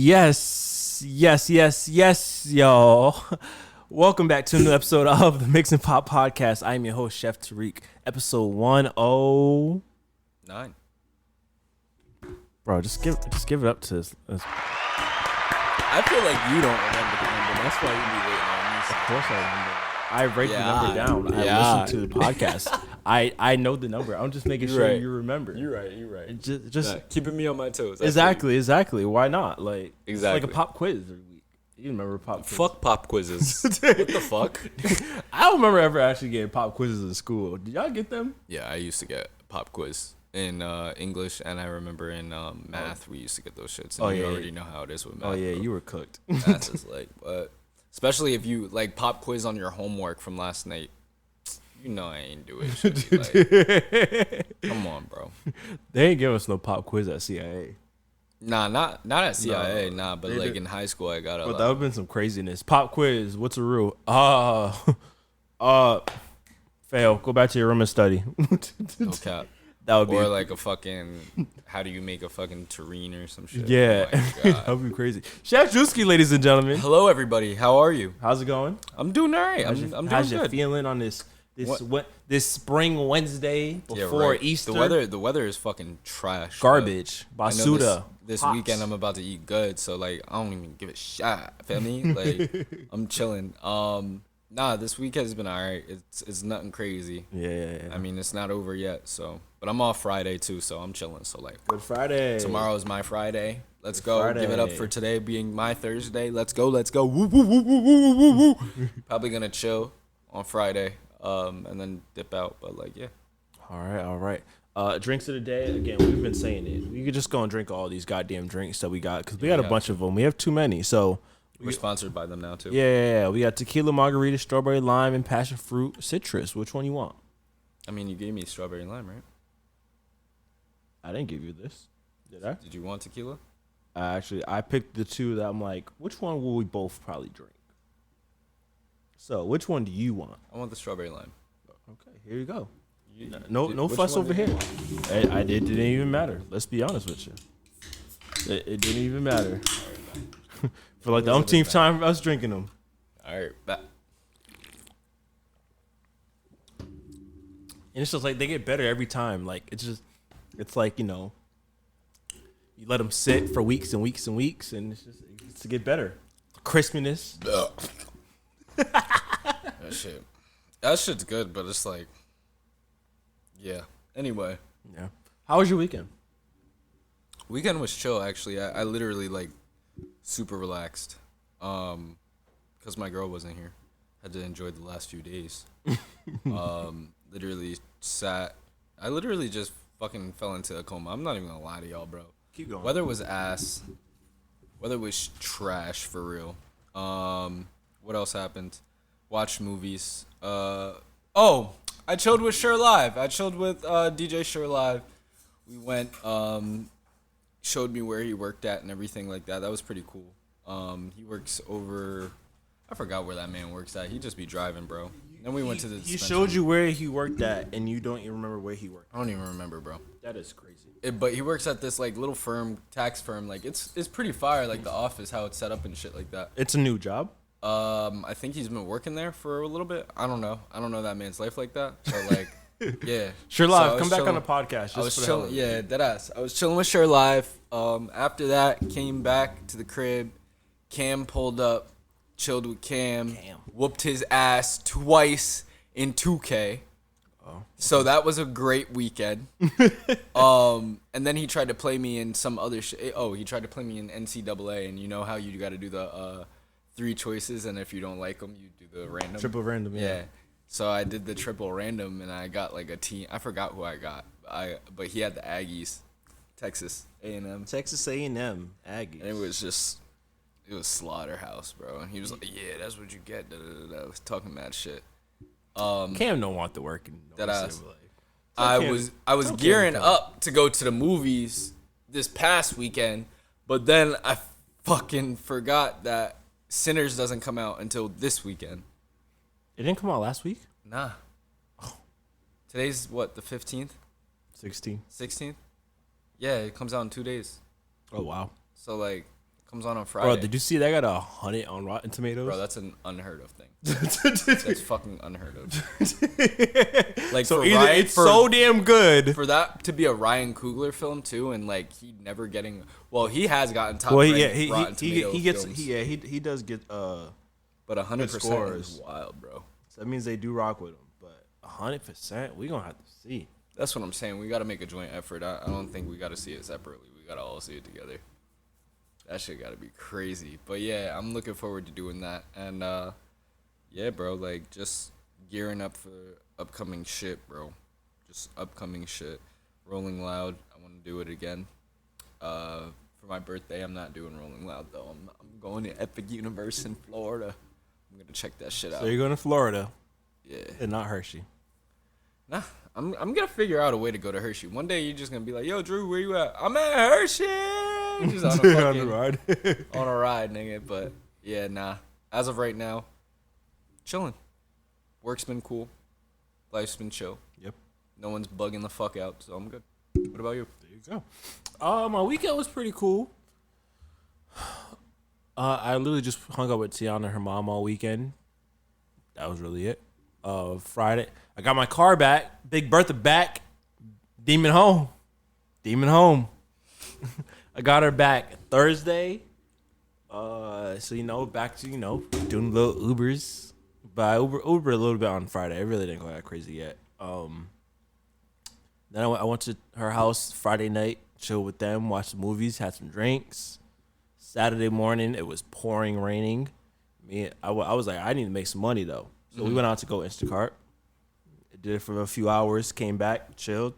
Yes, y'all. Welcome back to a new episode of the Mix and Pop Podcast. I am your host, Chef Tarik. Episode 109. Bro, just give it up to us. I feel like you don't remember the number. That's why you be waiting on me. Of course I remember. I write the number down. I listen to the podcast. I know the number. I'm just making sure you remember. You're right. Just keeping me on my toes. Exactly. Why not? Like exactly. It's like a pop quiz every week. You remember pop quiz? Fuck pop quizzes. What the fuck? I don't remember ever actually getting pop quizzes in school. Did y'all get them? Yeah, I used to get pop quiz in English, and I remember in math we used to get those shits. And you already know how it is with math. Oh yeah, you were cooked. Math is like, but especially if you like pop quiz on your homework from last night. You know I ain't doing shit. Like, come on, bro. They ain't give us no pop quiz at CIA. Nah, not at CIA, but like in high school I got a lot. That would have been some craziness. Pop quiz, what's the rule? Fail. Go back to your room and study. No cap. That would be like a fucking, how do you make a fucking terrine or some shit? Yeah. Oh my God. That would be crazy. Chef Drewski, ladies and gentlemen. Hello, everybody. How are you? How's it going? I'm doing all right. I'm doing how's good. you feeling on this spring Wednesday before Easter? The weather is fucking trash. Garbage. Basuda. This weekend I'm about to eat good, so like I don't even give a shit. Feel me? Like I'm chilling. This week has been alright. It's nothing crazy. Yeah. I mean, it's not over yet, so but I'm off Friday too, so I'm chilling. So like Good Friday. Tomorrow is my Friday. Let's go. Friday. Give it up for today being my Thursday. Let's go. Woo, woo, woo, woo, woo, woo, woo. Probably gonna chill on Friday, and then dip out. But like, yeah. All right. Drinks of the day. Again, we've been saying it. We could just go and drink all these goddamn drinks that we got because we got a bunch of them. We have too many, so we're sponsored by them now too. Yeah. We got tequila, margarita, strawberry, lime, and passion fruit, citrus. Which one you want? I mean, you gave me strawberry and lime, right? I didn't give you this. Did I? Did you want tequila? I picked the two that I'm like, which one will we both probably drink? So, which one do you want? I want the strawberry lime. Okay, here you go. No fuss over here. It didn't even matter. Let's be honest with you. It didn't even matter. For like the umpteenth time I was drinking them. All right, back. And it's just like they get better every time. Like it's like, you let them sit for weeks and weeks and weeks, and it's to get better. Crispiness. That shit's good, but it's like, yeah. Anyway. Yeah. How was your weekend? Weekend was chill, actually. I literally, like, super relaxed. Because my girl wasn't here. Had to enjoy the last few days. Literally I literally just fucking fell into a coma. I'm not even gonna lie to y'all, bro. Keep going. Weather was ass. Weather was trash, for real. What else happened? Watched movies. I chilled with Sure Live. I chilled with DJ Sure Live. We went, showed me where he worked at and everything like that. That was pretty cool. He works over, I forgot where that man works at. He just be driving, bro. Then we went to the dispensary. He showed you where he worked at, and you don't even remember where he worked. I don't even remember, bro. That is crazy. But he works at this like little firm, tax firm. Like it's pretty fire. Like the office, how it's set up and shit like that. It's a new job. I think he's been working there for a little bit. I don't know that man's life like that. So like, yeah. Sure Live, so come back on the podcast. I was chilling. Yeah, deadass. I was chilling with Sure Live. After that, came back to the crib. Cam pulled up, chilled with Cam. Whooped his ass twice in 2K. Oh. So that was a great weekend. And then he tried to play me in some other shit. Oh, he tried to play me in NCAA, and you know how you got to do the 3 choices, and if you don't like them, you do the random. Triple random, yeah. So I did the triple random, and I got like a team. I forgot who I got. But he had the Aggies, Texas A&M. Texas A&M Aggies. And it was slaughterhouse, bro. And he was like, "Yeah, that's what you get." I was talking mad shit. Cam don't want to work in that ass. I was gearing up to go to the movies this past weekend, but then I fucking forgot that Sinners doesn't come out until this weekend. It didn't come out last week? Nah. Today's what, the 15th? 16. 16th? Yeah, it comes out in 2 days. Oh, wow. So, like, Comes on Friday. Bro, did you see that got 100 on Rotten Tomatoes? Bro, that's an unheard of thing. That's fucking unheard of. Like, so it's so damn good. For that to be a Ryan Coogler film too, and like he never getting. Well, he has gotten top. Well, Rotten Tomatoes he gets films. he does get But 100% is wild, bro. So that means they do rock with him. But 100%, we gonna have to see. That's what I'm saying. We got to make a joint effort. I don't think we got to see it separately. We got to all see it together. That shit got to be crazy. But yeah, I'm looking forward to doing that. And yeah, bro, like just gearing up for upcoming shit, bro. Just upcoming shit. Rolling Loud. I want to do it again. For my birthday, I'm not doing Rolling Loud though. I'm going to Epic Universe in Florida. I'm gonna check that shit out. So you're going to Florida? Yeah. And not Hershey. Nah, I'm gonna figure out a way to go to Hershey. One day you're just gonna be like, "Yo, Drew, where you at?" I'm at Hershey. Just on a fucking, on a ride. On a ride, nigga. But yeah, nah. As of right now, chilling. Work's been cool. Life's been chill. Yep. No one's bugging the fuck out, so I'm good. What about you? There you go. My weekend was pretty cool. I literally just hung out with Tiana and her mom all weekend. That was really it. Friday, I got my car back. Big Bertha back. Demon home. I got her back Thursday. So back to doing little Ubers. But I Uber a little bit on Friday. I really didn't go that crazy yet. Then I went to her house Friday night, chill with them, watch the movies, had some drinks. Saturday morning, it was pouring, raining. I was like, I need to make some money though. So we went out to go Instacart. Did it for a few hours, came back, chilled,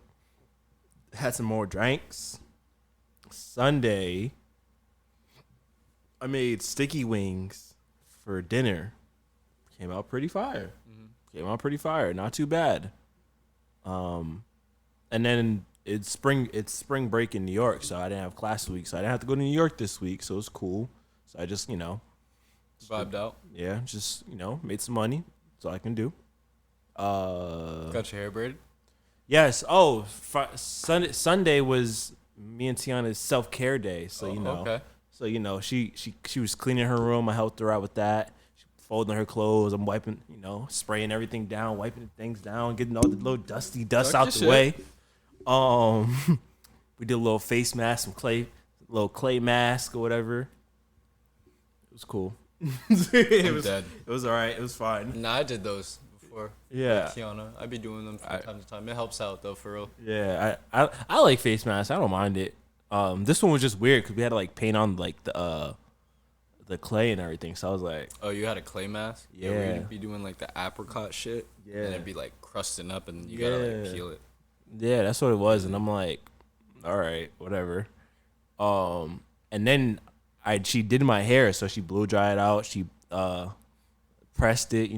had some more drinks. Sunday, I made sticky wings for dinner. Came out pretty fire. Not too bad. And then it's spring break in New York, so I didn't have class this week, so I didn't have to go to New York this week, so it was cool. So I just Vibed out. Yeah, just made some money. That's all I can do. Got your hair braided? Yes. Oh, Sunday was me and Tiana's self-care day. So okay. So she was cleaning her room. I helped her out with that. She folding her clothes. I'm wiping, spraying everything down, wiping things down, getting all the little dust out the way. We did a little face mask, little clay mask or whatever. It was cool. It was all right. It was fine. Nah, I did those before. Yeah, with Tiana. I be doing them from time to time. It helps out though, for real. Yeah, I like face masks. I don't mind it. This one was just weird because we had to paint on the clay and everything. So I was like, oh, you had a clay mask? Yeah. We'd be doing the apricot shit. Yeah. And it'd be crusting up, and you gotta peel it. Yeah, that's what it was. And I'm like, all right, whatever. And then she did my hair, so she blow dried out. She pressed it,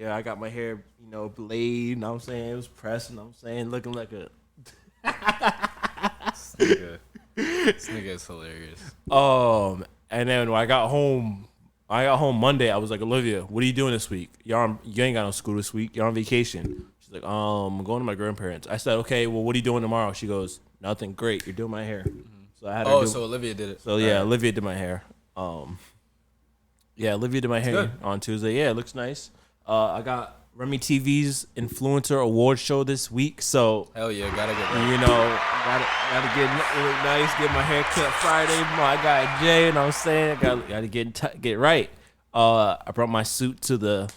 I got my hair, blade, you know what I'm saying? It was pressed, you know what I'm saying? Looking like a This nigga is hilarious. And then when I got home Monday, I was like, Olivia, what are you doing this week? You ain't got no school this week. You're on vacation. She's like, I'm going to my grandparents. I said, okay, well, what are you doing tomorrow? She goes, nothing. Great. You're doing my hair. So I had her so Olivia did it. So yeah, Olivia did my hair. Olivia did my hair on Tuesday. Yeah, it looks nice. I got Remy TV's Influencer Award Show this week, so hell yeah, gotta get ready. Gotta get nice, get my hair cut Friday. My guy Jay, you know what I'm saying? Gotta get right. I brought my suit to the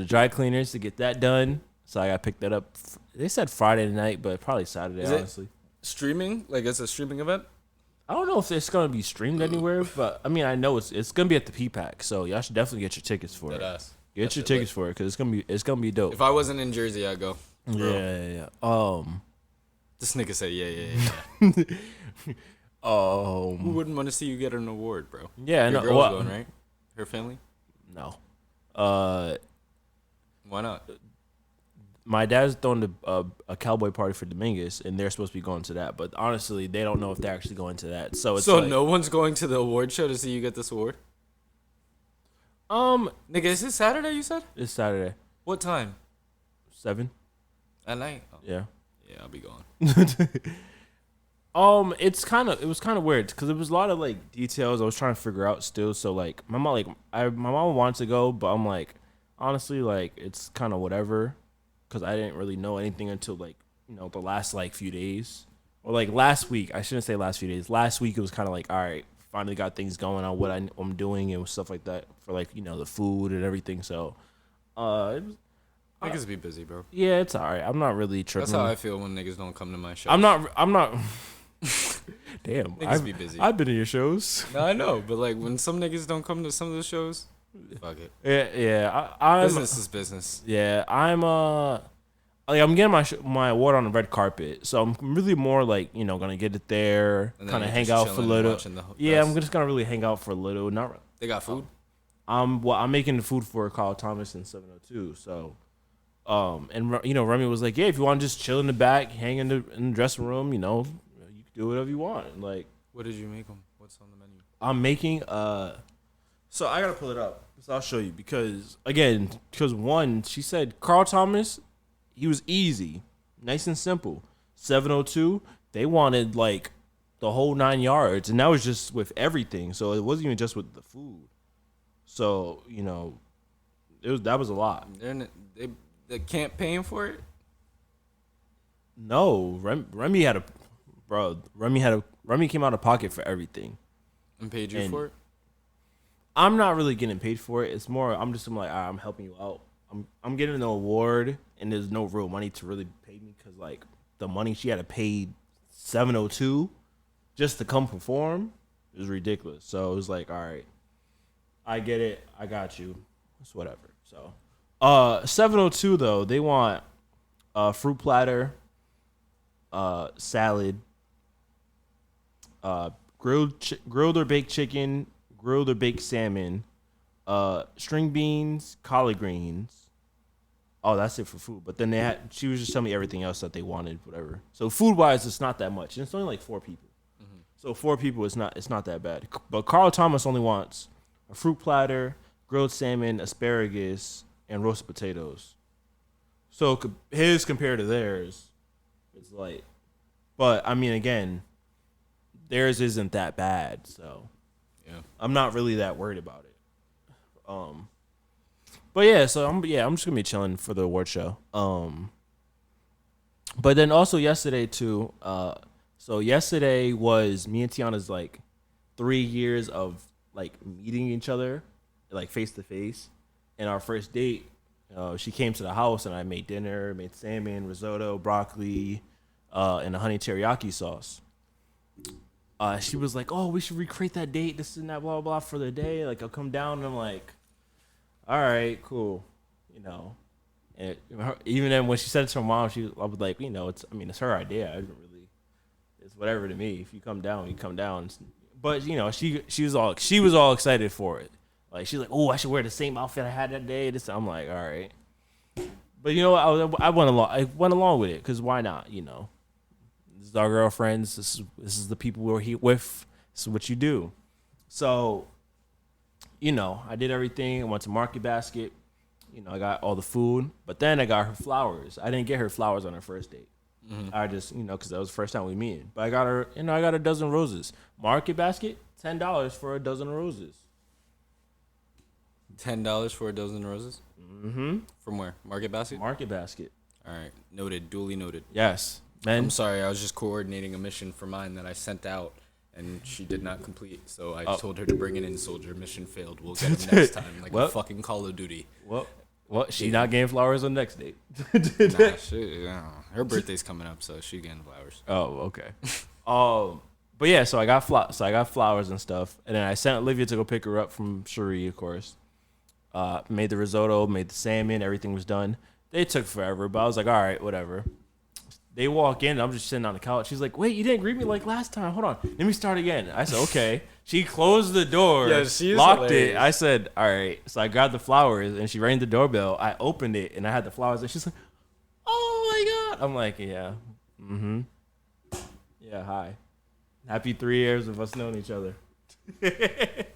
dry cleaners to get that done, so I got picked that up. They said Friday night, but probably Saturday. Honestly, streaming? It's a streaming event? I don't know if it's gonna be streamed anywhere, but I mean I know it's gonna be at the P-Pack, so y'all should definitely get your tickets for it. Get your tickets for it because it's gonna be dope. If I wasn't in Jersey, I'd go. Yeah. This nigga said yeah. Who Who wouldn't want to see you get an award, bro? Yeah, Your no. girl's going, right? Her family? No. Why not? My dad's throwing a cowboy party for Dominguez, and they're supposed to be going to that. But honestly, they don't know if they're actually going to that. So no one's going to the award show to see you get this award? Nigga, is it Saturday? You said it's Saturday. What time? 7 at night. Oh. Yeah. Yeah, I'll be gone. It was kind of weird because there was a lot of like details I was trying to figure out still. So like my mom wanted to go, but I'm like, honestly, like it's kind of whatever, because I didn't really know anything until like the last like few days, or like last week. I shouldn't say last few days. Last week it was kind of like, all right, finally got things going on what I'm doing and stuff like that for like the food and everything. So, it was, Niggas be busy, bro. yeah, it's all right. I'm not really tripping. That's how I feel when niggas don't come to my show. I'm not. Damn, Niggas be busy. I've been to your shows. No, I know, but like when some niggas don't come to some of the shows, fuck it. Yeah. I'm Business is business. Yeah, I'm getting my award on the red carpet, so I'm really more like gonna get it there, kind of hang out for a little. Yeah, I'm just gonna really hang out for a little. Not they got food. I'm making the food for Carl Thomas and 702. So, and Remy was like, yeah, if you want to just chill in the back, hang in the dressing room, you can do whatever you want. Like, what did you make them? What's on the menu? I'm making so I gotta pull it up. So I'll show you because one, she said Carl Thomas, he was easy, nice and simple. 702, they wanted like the whole 9 yards, and that was just with everything. So it wasn't even just with the food. So that was a lot. They can't pay him for it. No, Remy came out of pocket for everything. And paid you for it. I'm not really getting paid for it. It's more I'm like, all right, I'm helping you out. I'm getting an award, and there's no real money to really pay me because like the money she had to pay 702 just to come perform is ridiculous. So it was like, all right, I get it, I got you. It's whatever. So 702 though, they want a fruit platter, salad, grilled or baked chicken, grilled or baked salmon, string beans, collard greens. Oh, that's it for food. But then she was just telling me everything else that they wanted, whatever. So food wise, it's not that much. And it's only like 4 people. Mm-hmm. So 4 people, it's not that bad. But Carl Thomas only wants a fruit platter, grilled salmon, asparagus, and roasted potatoes. So his compared to theirs, it's like, but I mean, again, theirs isn't that bad. So yeah, I'm not really that worried about it. But yeah, so I'm just gonna be chilling for the award show. But then also yesterday too. So yesterday was me and Tiana's like 3 years of like meeting each other, like face to face. And our first date, she came to the house and I made dinner, made salmon, risotto, broccoli, and a honey teriyaki sauce. She was like, "Oh, we should recreate that date, this and that, blah blah blah, for the day. Like, I'll come down." And I'm like, all right, cool, And even then, when she said it to her mom, I was like, it's her idea. I didn't really, it's whatever to me. If you come down, you come down. But she was all excited for it. Like she's like, oh, I should wear the same outfit I had that day. I'm like, all right. But I went along. I went along with it because why not? This is our girlfriends. This is the people we're here with. This is what you do. So. I did everything. I went to Market Basket. I got all the food. But then I got her flowers. I didn't get her flowers on her first date. Mm-hmm. I just, because that was the first time we met. But I got her, I got a dozen roses. Market Basket, $10 for a dozen roses. $10 for a dozen roses? Mm-hmm. From where? Market Basket? Market Basket. All right. Noted. Duly noted. Yes. I'm sorry. I was just coordinating a mission for mine that I sent out. And she did not complete, so I told her to bring an in soldier. Mission failed. We'll get him next time, like a fucking Call of Duty. What? She not getting flowers on the next date? Nah, her birthday's coming up, so she getting flowers. Oh, okay. But yeah, so I got flowers and stuff, and then I sent Olivia to go pick her up from Cherie, of course. Made the risotto, made the salmon, everything was done. They took forever, but I was like, all right, whatever. They walk in, and I'm just sitting on the couch. She's like, wait, you didn't greet me like last time. Hold on. Let me start again. I said, okay. She closed the door, locked it. I said, all right. So I grabbed the flowers, and she rang the doorbell. I opened it, and I had the flowers. And she's like, oh, my God. I'm like, yeah. Mm-hmm. Yeah, hi. Happy 3 years of us knowing each other. I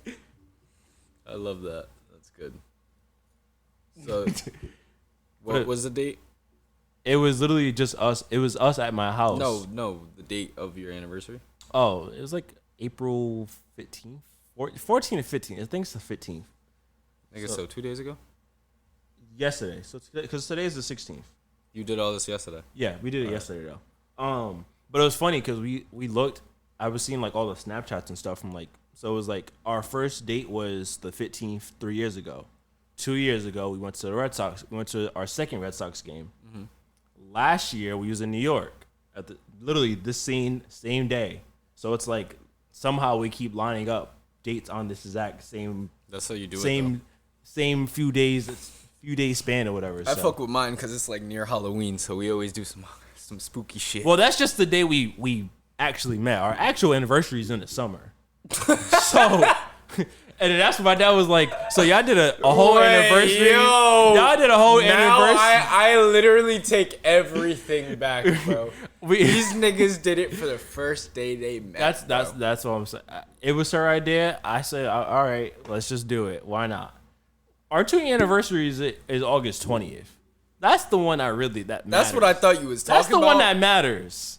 love that. That's good. So, what was the date? It was literally just us. It was us at my house. No, the date of your anniversary. Oh, it was like April 15th, 14 and 15. I think it's the 15th. I guess so. 2 days ago. Yesterday, so because today is the 16th. You did all this yesterday. Yeah, we did it yesterday though. But it was funny because we looked. I was seeing like all the Snapchats and stuff from like. So it was like our first date was the 15th 3 years ago. 2 years ago we went to the Red Sox. We went to our second Red Sox game. Mm-hmm. Last year we was in New York at literally the same day. So it's like somehow we keep lining up dates on this exact same. That's how you do it. Same few days span or whatever. I fuck with mine because it's like near Halloween, so we always do some spooky shit. Well, that's just the day we actually met. Our actual anniversary is in the summer. So, and that's what my dad was like. So y'all did a whole anniversary. Y'all did a whole anniversary. I literally take everything back, bro. These niggas did it for the first day they met. That's what I'm saying. It was her idea. I said, all right, let's just do it. Why not? Our 2-year anniversary is August 20th. That's the one that matters. That's what I thought you was talking about. That's the one that matters.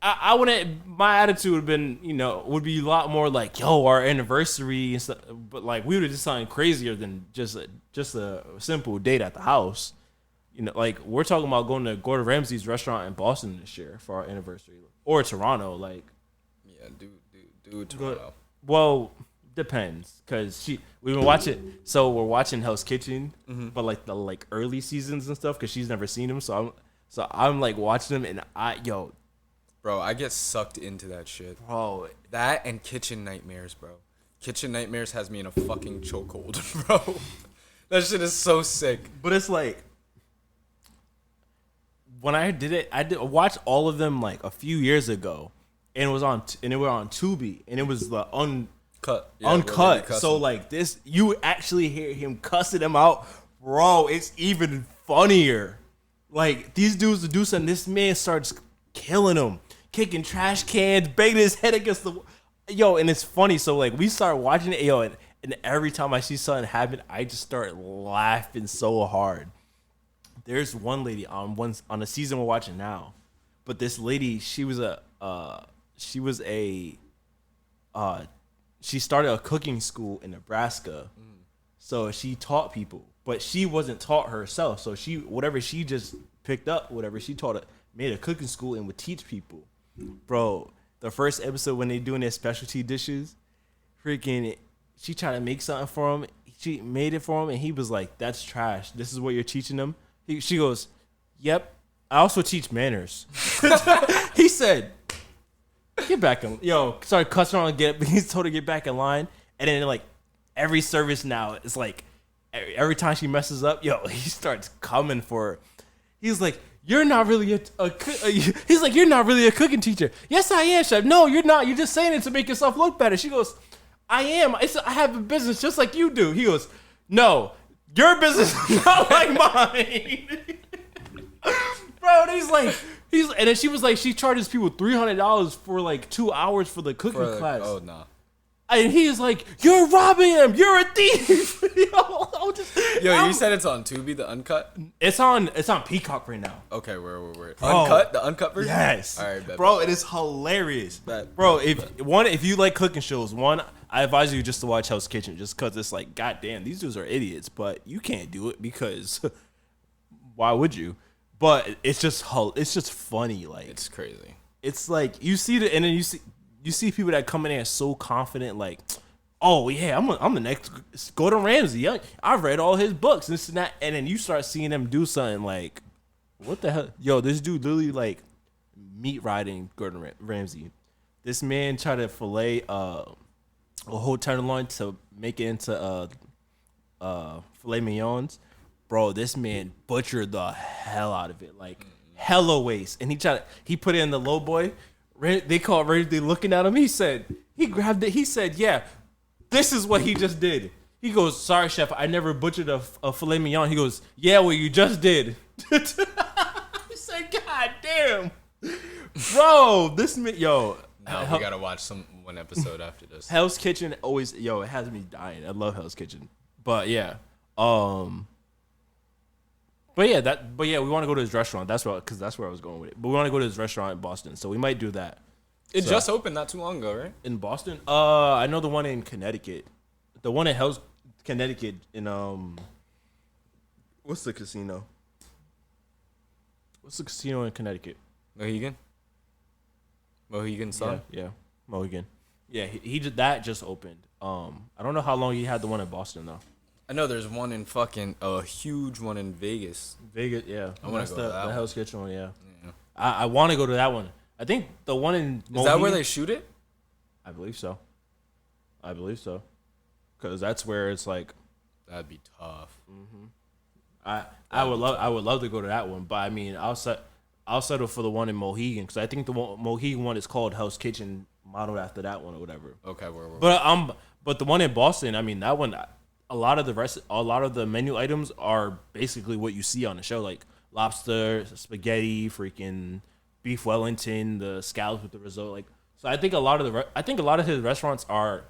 I wouldn't. My attitude would have been, would be a lot more like, yo, our anniversary and stuff. But like, we would have just something crazier than just a simple date at the house. Like we're talking about going to Gordan Ramsey's restaurant in Boston this year for our anniversary, or Toronto. Like, yeah, do Toronto. Well, depends, cause we've been watching. So we're watching Hell's Kitchen, but like the early seasons and stuff, cause she's never seen them. So I'm like watching them, and bro, I get sucked into that shit. Bro, that and Kitchen Nightmares, bro. Kitchen Nightmares has me in a fucking chokehold, bro. That shit is so sick. But it's like, when I did it, I watch all of them like a few years ago, and it was on Tubi, and it was the uncut. So like this, you actually hear him cussing them out, bro. It's even funnier. Like these dudes do something, this man starts killing them, kicking trash cans, banging his head against the and it's funny. So like we start watching it, and every time I see something happen, I just start laughing so hard. There's one lady on a season we're watching now, but this lady, she started a cooking school in Nebraska, so she taught people, but she wasn't taught herself. So whatever she just picked up, whatever she taught it, made a cooking school and would teach people. Bro, the first episode when they doing their specialty dishes, freaking, she tried to make something for him. She made it for him, and he was like, "That's trash. This is what you're teaching them." She goes, "Yep. I also teach manners." He said, "Get back in." Started cussing on. He's told her to get back in line, and then like every service now, it's like every time she messes up, he starts coming for her. He's like, "You're not really he's like, "You're not really a cooking teacher." "Yes, I am, chef." "No, you're not. You're just saying it to make yourself look better." She goes, "I am. I have a business just like you do." He goes, "No, your business is not like mine." Bro, and then she was like, she charges people $300 for like 2 hours for the cooking class. Oh, no. And he's like, "You're robbing him. You're a thief." You said it's on Tubi, the uncut? It's on Peacock right now. Okay, where? Uncut? The uncut version? Yes. All right, bro, it is hilarious. Bro, if you like cooking shows, I advise you just to watch Hell's Kitchen, just because it's like, goddamn, these dudes are idiots, but you can't do it because why would you? But it's just funny. Like, it's crazy. It's like you see and then you see people that come in there so confident, like, "Oh yeah, I'm the next Gordan Ramsey. I've read all his books, this and that," and then you start seeing them do something like, "What the hell, this dude literally like meat riding Gordan Ramsey." This man tried to fillet a whole tenderloin to make it into filet mignons. Bro, this man butchered the hell out of it, like hella waste, and he put it in the low boy. They call it Ramsey looking at him. He grabbed it. He said, "Yeah, this is what he just did." He goes, "Sorry, chef, I never butchered a filet mignon." He goes, "Yeah, well, you just did." He said, "God damn, bro, this man, Now we gotta watch one episode after this. Hell's Kitchen always, it has me dying. I love Hell's Kitchen, but yeah, But yeah, we want to go to this restaurant. That's where I was going with it. But we want to go to this restaurant in Boston, so we might do that. It just opened not too long ago, right? In Boston? I know the one in Connecticut. The one in Hell's Connecticut in what's the casino? What's the casino in Connecticut? Mohegan Sun? Yeah, Mohegan. Yeah, he that just opened. I don't know how long he had the one in Boston though. I know there's one in fucking a huge one in Vegas. Vegas, yeah. I want to go to that the one. Hell's Kitchen one, yeah. I want to go to that one. I think the one in Mohegan, is that where they shoot it? I believe so. Because that's where it's like. That'd be tough. I would love to go to that one, but I mean I'll settle for the one in Mohegan because I think the Mohegan one is called Hell's Kitchen, modeled after that one or whatever. Okay, but the one in Boston, I mean that one, a lot of the menu items are basically what you see on the show, like lobster, spaghetti, freaking beef Wellington, the scallops with the risotto. Like, so I think a lot of his restaurants are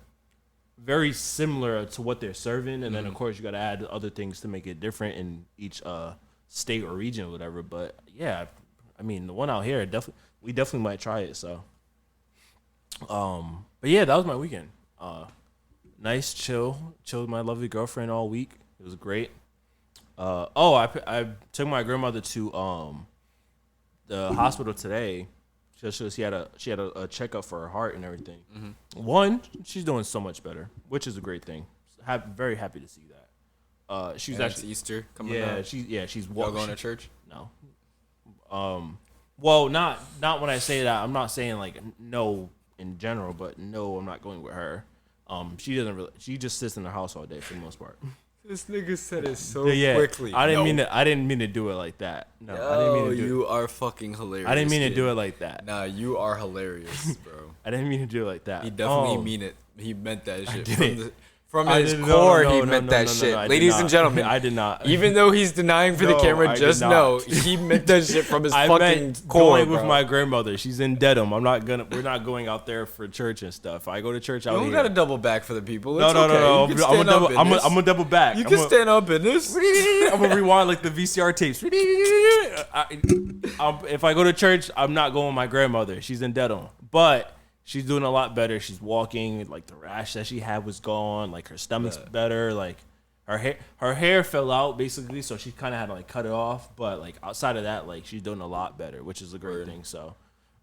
very similar to what they're serving, and then of course you got to add other things to make it different in each state or region or whatever. But yeah, I mean the one out here we definitely might try it. So, but yeah, that was my weekend. Nice, chilled with my lovely girlfriend all week. It was great. I took my grandmother to the hospital today. She had a checkup for her heart and everything. One, she's doing so much better, which is a great thing. Very happy to see that. She's and actually it's Easter coming up. She's Y'all going to church? No. Well, not when I say that. I'm not saying like no in general, but no, I'm not going with her. She just sits in the house all day for the most part. This nigga said it so quickly. I didn't mean to do it like that. No, I didn't mean to do you are fucking hilarious. I didn't mean kid. to do it like that. Nah, you are hilarious, bro. I didn't mean to do it like that. He definitely mean it. He meant that shit. From I his didn't- core, no, he no, meant no, that no, shit. no, I did Ladies not. and gentlemen, I did not. Even though he's denying for the No, camera, I just did not. know he meant that shit from his I fucking meant core, going bro. with my grandmother. She's in Dedham. We're not going out there for church and stuff. I go to church out You don't here. gotta double back for the people. No, It's no, okay. no. You can stand up in this. I'm gonna double back. You can stand up in this. I'm gonna rewind like the VCR tapes. If I go to church, I'm not going with my grandmother. She's in Dedham, but she's doing a lot better. She's walking. Like the rash that she had was gone. Like her stomach's better. Like her hair fell out basically, so she kind of had to like cut it off. But like outside of that, like she's doing a lot better, which is a great thing. So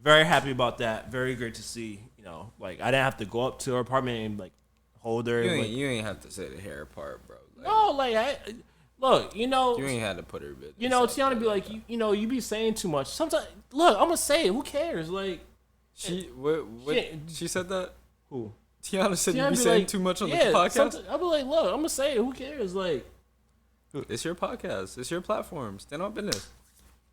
very happy about that. Very great to see. You know, like I didn't have to go up to her apartment and like hold her. You ain't have to say the hair part, bro. Like, no, like look, you know, you ain't had to put her bit. you know, Tiana be like, you be saying too much. Sometimes, look, I'm gonna say it. Who cares? Like, she said that. who? Tiana said you Tiana be be saying like, too much on yeah, the podcast. I'll be like, look, I'm gonna say it. Who cares? Like, It's your podcast. It's your platform. Stand on business.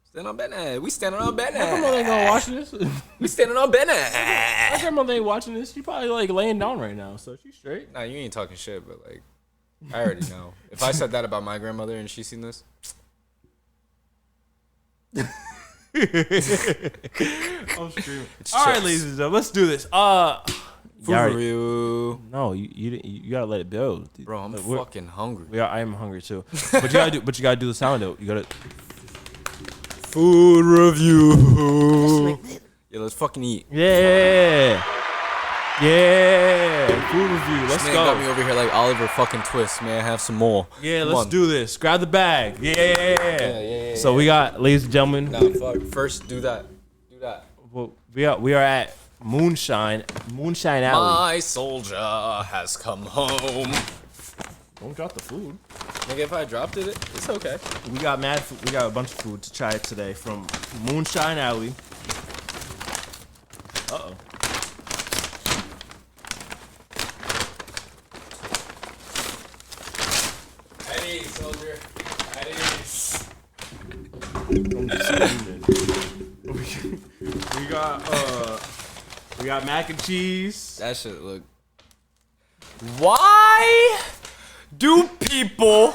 Stand on business. We standing on business. my grandmother ain't gonna watch this. We standing on business. My grandmother ain't watching this. She probably like laying down right now, so she's straight. Nah, you ain't talking shit, but like, I already know. If I said that about my grandmother and she seen this, I'm screaming. All right, ladies and gentlemen, let's do this. food review. No, you gotta let it build, Bro, I'm We're- fucking hungry. Yeah, I am hungry too. But you gotta do the sound though. You gotta. Food review. Yeah, let's fucking eat. Yeah. Food review. Let's This man go. got me over here like Oliver fucking Twist, man. Have some more. Yeah, Come let's on. do this. Grab the bag. Yeah. So we got, ladies and gentlemen, Nah, fuck. First, do that. Do that. we are at Moonshine Alley. My soldier has come home. Don't drop the food. Nigga, if I dropped it, it's okay. We got mad food. We got a bunch of food to try today from Moonshine Alley. Uh-oh. Eddie, soldier. Eddie. We got mac and cheese. That shit look. Why do people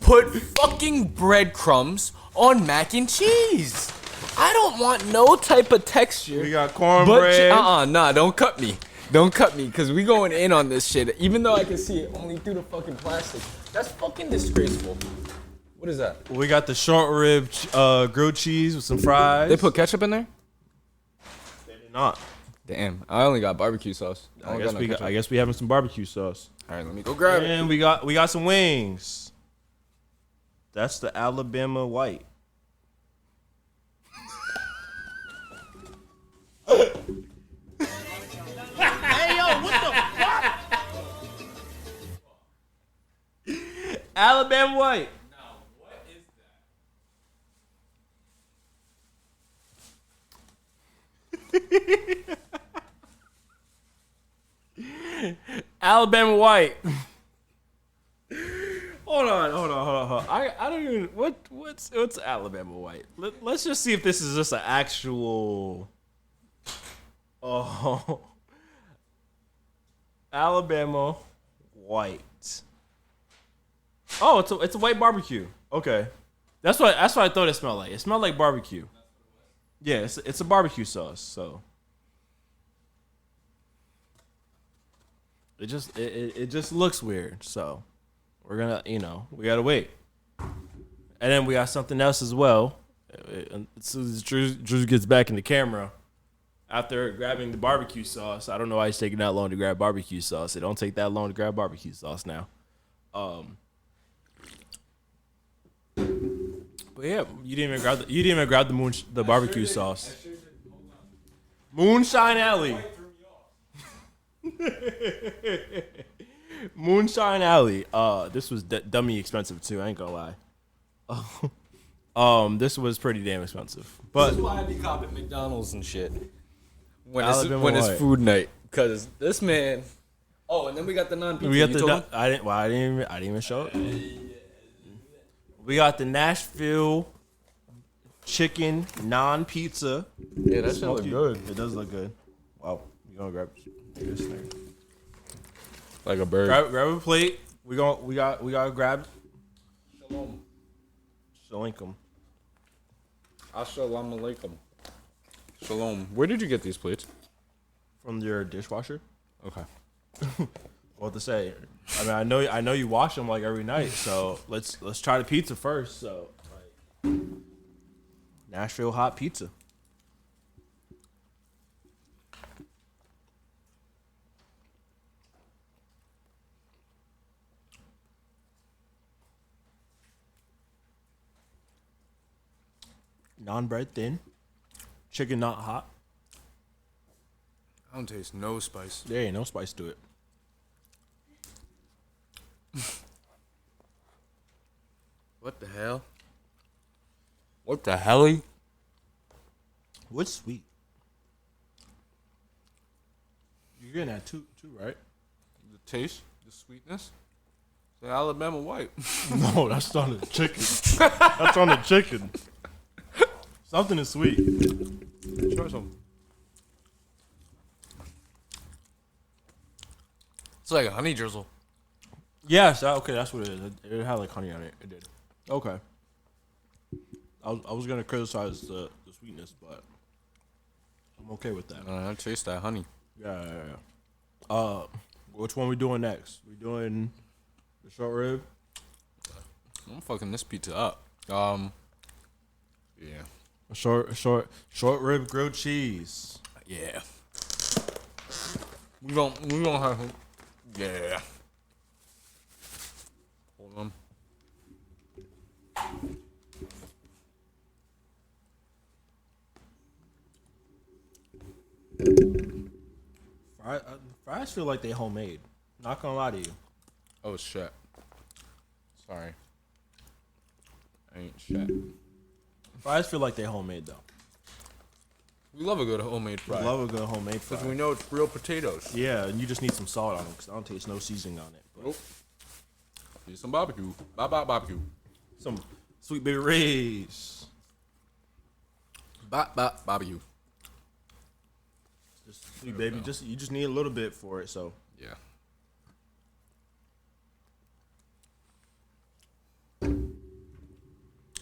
put fucking breadcrumbs on mac and cheese? I don't want no type of texture. We got cornbread. Nah, don't cut me. Don't cut me, cause we going in on this shit. Even though I can see it only through the fucking plastic. That's fucking disgraceful. What is that? We got the short rib grilled cheese with some fries. They put ketchup in there? They did not. Damn, I only got barbecue sauce. I guess we having some barbecue sauce. All right, let me go grab it. And we got some wings. That's the Alabama white. Hey yo, what the fuck? Alabama white. Now, what is that? Alabama white. Hold on. I don't even what's Alabama white? Let's just see if this is just an actual. Oh, Alabama white. Oh, it's a white barbecue. Okay, that's what I thought it smelled like. It smelled like barbecue. Yeah, it's a barbecue sauce. So it just looks weird. So we're gonna we gotta wait. And then we got something else as well. As soon as Drew gets back in the camera. After grabbing the barbecue sauce, I don't know why he's taking that long to grab barbecue sauce. It don't take that long to grab barbecue sauce now. But yeah, you didn't even grab the barbecue sauce. I sure did. Hold on. Moonshine Alley. Moonshine Alley. This was dummy expensive too. I ain't gonna lie. This was pretty damn expensive. But This is why I be copping McDonald's and shit. When Alabama it's white. food night, cause this man. Oh, and then we got the non-pizza. we got You told him? I didn't even show it. We got the Nashville chicken non-pizza. Yeah, that shit look Smoky. good. It does look good. Wow, you gonna grab this thing? Like a bird. Grab a plate. We gotta grab. Shalom. Shalinkum. Assalamu alaikum. Shalom. Where did you get these plates? From your dishwasher. Okay. What to say? I mean, I know you wash them like every night. So let's try the pizza first. So like, Nashville hot pizza. Non-bread thin. Chicken not hot. I don't taste no spice. There ain't no spice to it. What the hell? What the hell? What's sweet? You're getting that too, right? The taste, the sweetness. The Alabama white. No, that's on the chicken. That's on the chicken. Something is sweet. Try some. It's like a honey drizzle. Yes, okay, that's what it is. It had like honey on it. It did. Okay. I was gonna criticize the sweetness, but I'm okay with that. I taste that honey. Yeah. Which one we doing next? We doing the short rib? I'm fucking this pizza up. Yeah. A short rib grilled cheese. Yeah. We don't have. Yeah. Hold on. Fries feel like they homemade. Not gonna lie to you. Oh shit. Sorry. I ain't shit. Fries feel like they homemade though. We love a good homemade fry. I love a good homemade fry. Because we know it's real potatoes. Yeah, and you just need some salt on them because I don't taste no seasoning on it. But Nope. Need some barbecue. Barbecue. some sweet baby rays. Barbecue. Just sweet baby. You just need a little bit for it. So Yeah.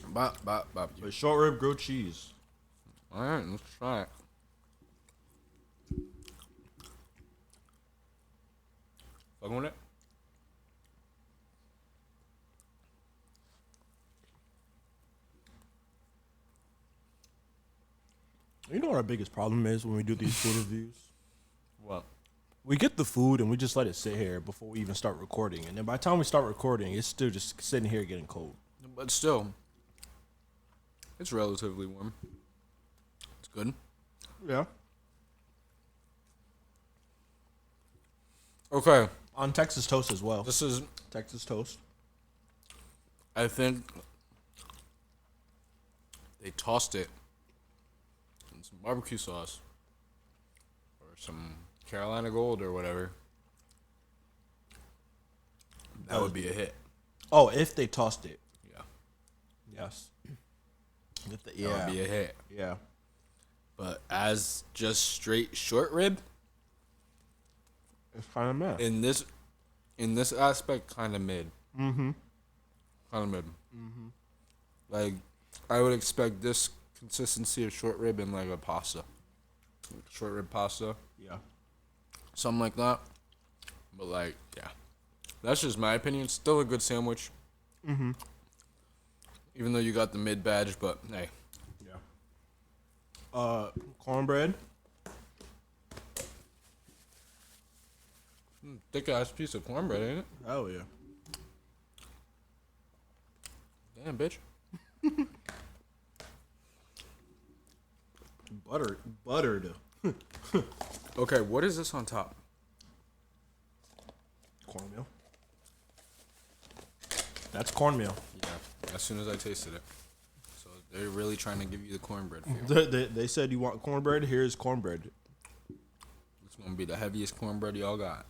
Barbecue. but short rib grilled cheese. All right, let's try it. Fucking with it? You know what our biggest problem is when we do these food reviews? What? We get the food and we just let it sit here before we even start recording. And then by the time we start recording, it's still just sitting here getting cold. But still, it's relatively warm. It's good. Yeah. Okay. On Texas toast as well. This is, Texas toast. I think they tossed it in some barbecue sauce or some Carolina Gold or whatever. That would be a hit. Oh, if they tossed it. Yeah. Yes. That would be a hit. Yeah. But as just straight short rib, It's kind of mad. in this aspect, kind of mid. Mm-hmm. Kind of mid. Mm-hmm. Like, I would expect this consistency of short rib in like a pasta, short rib pasta, Yeah. something like that. But like, yeah, that's just my opinion. Still a good sandwich. Mm-hmm. Even though you got the mid badge, but hey. Yeah. Cornbread. Thick ass piece of cornbread, ain't it? Oh yeah. Damn, bitch. Buttered. Okay, what is this on top? Cornmeal. That's cornmeal. Yeah, as soon as I tasted it. So they're really trying to give you the cornbread feel. They said you want cornbread. Here's cornbread. It's gonna be the heaviest cornbread y'all got.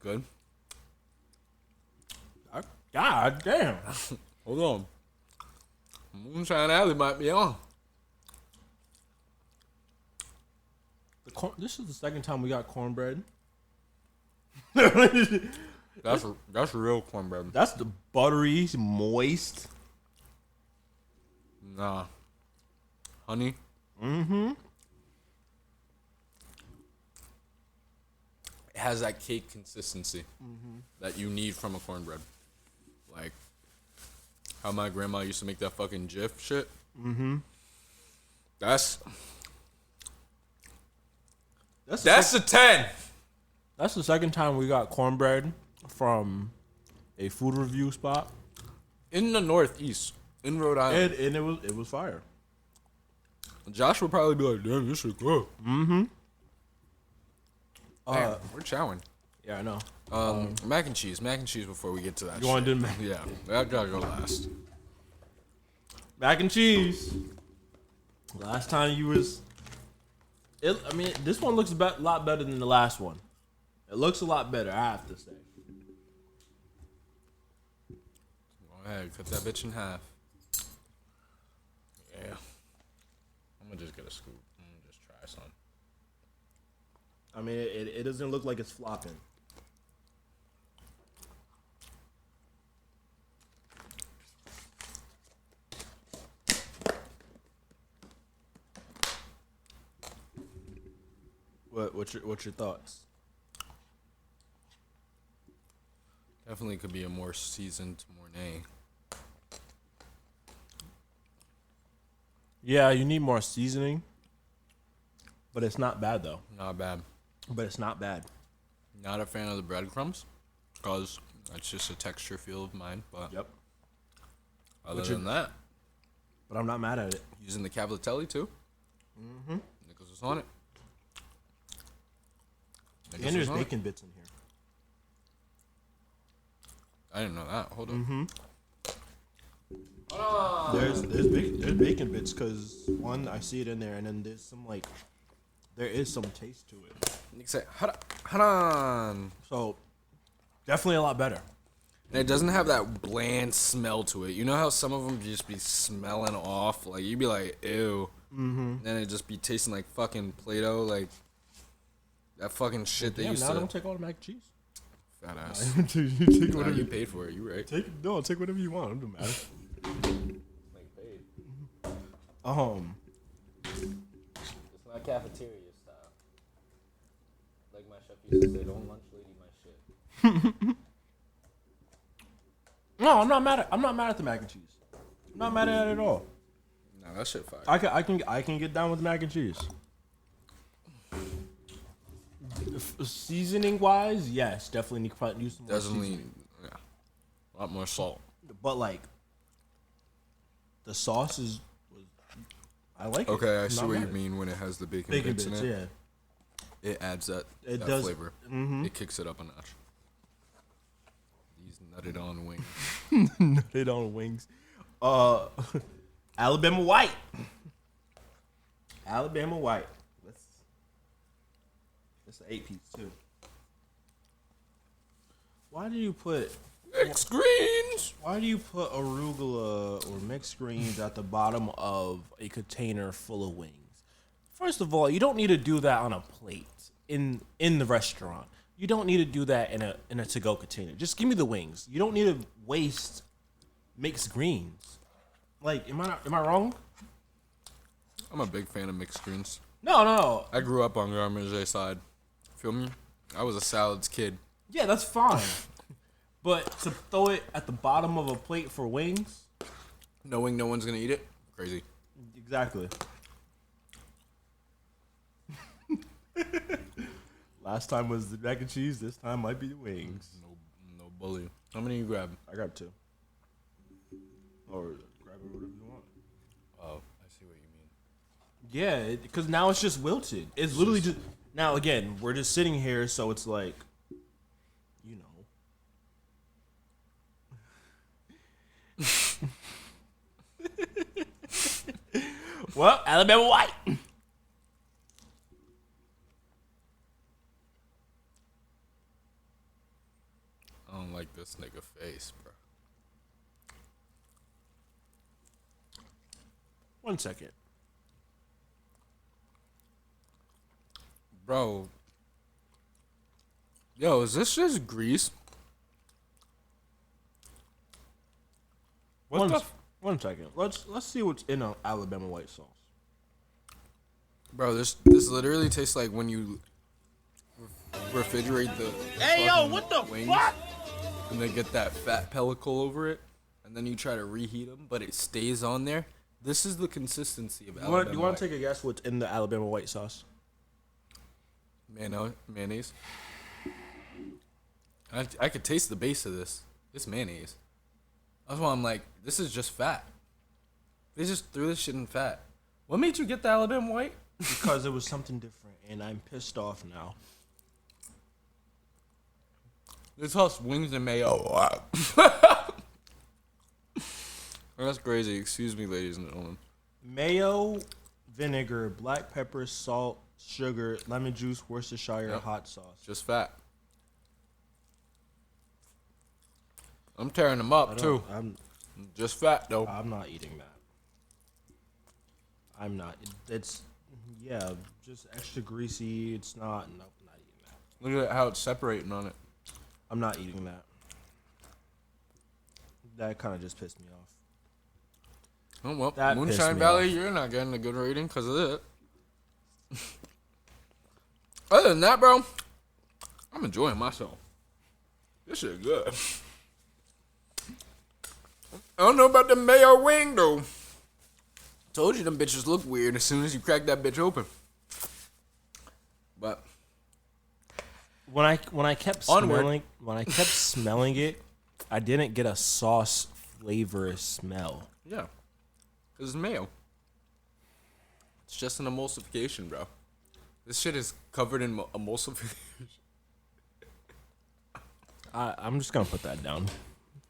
Good. God damn. Hold on. Moonshine Alley might be on. This is the second time we got cornbread. That's real cornbread. That's the buttery, moist. Nah. Honey. Mm-hmm. It has that cake consistency that you need from a cornbread. Like how my grandma used to make that fucking Jif shit. Mm-hmm. That's a 10. That's the second time we got cornbread from a food review spot In the Northeast, in Rhode Island. and it was fire. Josh would probably be like, damn, this shit good. Mm-hmm. Damn, we're chowing. Yeah, I know. Mac and cheese before we get to that. You want to do Yeah, that gotta go last. mac and cheese? Last time you was, this one looks a lot better than the last one. It looks a lot better, I have to say. Go ahead, cut that bitch in half. Yeah. I'm gonna just get a scoop. I'm gonna just try some. I mean, it doesn't look like it's flopping. What's your thoughts? Definitely could be a more seasoned Mornay. Yeah, you need more seasoning, but it's not bad though. Not bad. But it's not bad. Not a fan of the breadcrumbs, because that's just a texture feel of mine. But Yep. other than that, But I'm not mad at it. using the cavatelli too. Mm-hmm. Nichols was on it. And there's bacon bits in here. I didn't know that. Hold on. Mm-hmm. There's bacon bits because one, I see it in there, and then there's some there is some taste to it. Nick said, hold on. So definitely a lot better. And it doesn't have that bland smell to it. You know how some of them just be smelling off? Like, you'd be like, ew. Mm-hmm. Then it just be tasting like fucking Play-Doh. Like, that fucking shit they used now to. don't take all the mac and cheese. Fat ass. you take Nah, whatever you paid for it. You right. take whatever you want. It doesn't matter. Like, paid. It's not cafeteria style. Like my chef used to say, don't lunch lady my shit. No, I'm not mad at the mac and cheese. I'm not mad at it at all. Nah, Nah, that shit fire. I can get down with mac and cheese. Seasoning wise, yes, definitely need to use some more seasoning. Yeah, a lot more salt. But like, the sauce is, I like it. Okay, I see what you mean when it has the bacon bits in it. Yeah. It adds that flavor. Mm-hmm. It kicks it up a notch. These nutted on wings. Nutted on wings. Alabama White. Alabama White. It's an 8-piece too. Why do you put mixed greens? Why do you put arugula or mixed greens at the bottom of a container full of wings? First of all, you don't need to do that on a plate in the restaurant. You don't need to do that in a to-go container. Just give me the wings. You don't need to waste mixed greens. Like, am I wrong? I'm a big fan of mixed greens. No. I grew up on Garmage side. Feel me? I was a salads kid. Yeah, that's fine. But to throw it at the bottom of a plate for wings, knowing no one's gonna eat it, crazy. Exactly. Last time was the mac and cheese. This time might be the wings. No bully. How many you grab? I grabbed 2. Or grab it whatever you want. Oh, I see what you mean. Yeah, because now it's just wilted. It's literally just now. Again, we're just sitting here, so it's like, you know. Well, Alabama White. I don't like this nigga face, bro. 1 second. Bro. Yo, is this just grease? One second. Let's see what's in an Alabama White sauce. Bro, this literally tastes like when you refrigerate the what the wings, fuck? and they get that fat pellicle over it, and then you try to reheat them, but it stays on there. This is the consistency of Alabama You want to take a guess what's in the Alabama White sauce? Mayonnaise. I could taste the base of this. It's mayonnaise. That's why I'm like, this is just fat. They just threw this shit in fat. What made you get the Alabama White? Because it was something different, and I'm pissed off now. They toss wings and mayo. That's crazy. Excuse me, ladies and gentlemen. Mayo, vinegar, black pepper, salt, sugar, lemon juice, Worcestershire, hot sauce. Just fat. I'm tearing them up, too. I'm just fat, though. I'm not eating that. I'm not. It's, just extra greasy. It's not. No, I'm not eating that. Look at how it's separating on it. I'm not eating that. That kind of just pissed me off. Oh, well, That Moonshine Valley, you're not getting a good rating because of it. Other than that, bro, I'm enjoying myself. This shit good. I don't know about the mayo wing, though. Told you them bitches look weird as soon as you crack that bitch open. But when I kept smelling it, I didn't get a sauce flavor smell. Yeah. Because it's mayo. It's just an emulsification, bro. This shit is covered in emulsification. I'm just going to put that down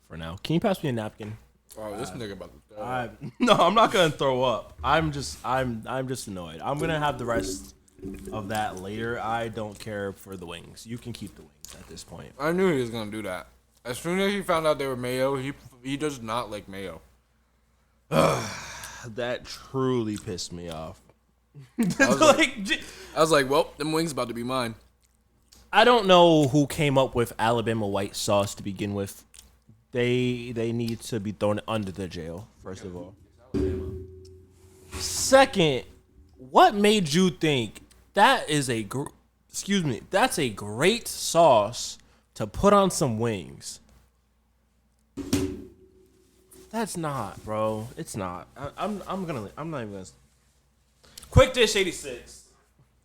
for now. Can you pass me a napkin? Oh, this nigga about to die. No, I'm not going to throw up. I'm just annoyed. I'm going to have the rest of that later. I don't care for the wings. You can keep the wings at this point. I knew he was going to do that. As soon as he found out they were mayo, he does not like mayo. That truly pissed me off. I was like, well, them wings about to be mine. I don't know who came up with Alabama White sauce to begin with. They need to be thrown under the jail, first of all. Second, what made you think that is that's a great sauce to put on some wings? That's not, bro. It's not. I'm not even gonna. Quick dish 86.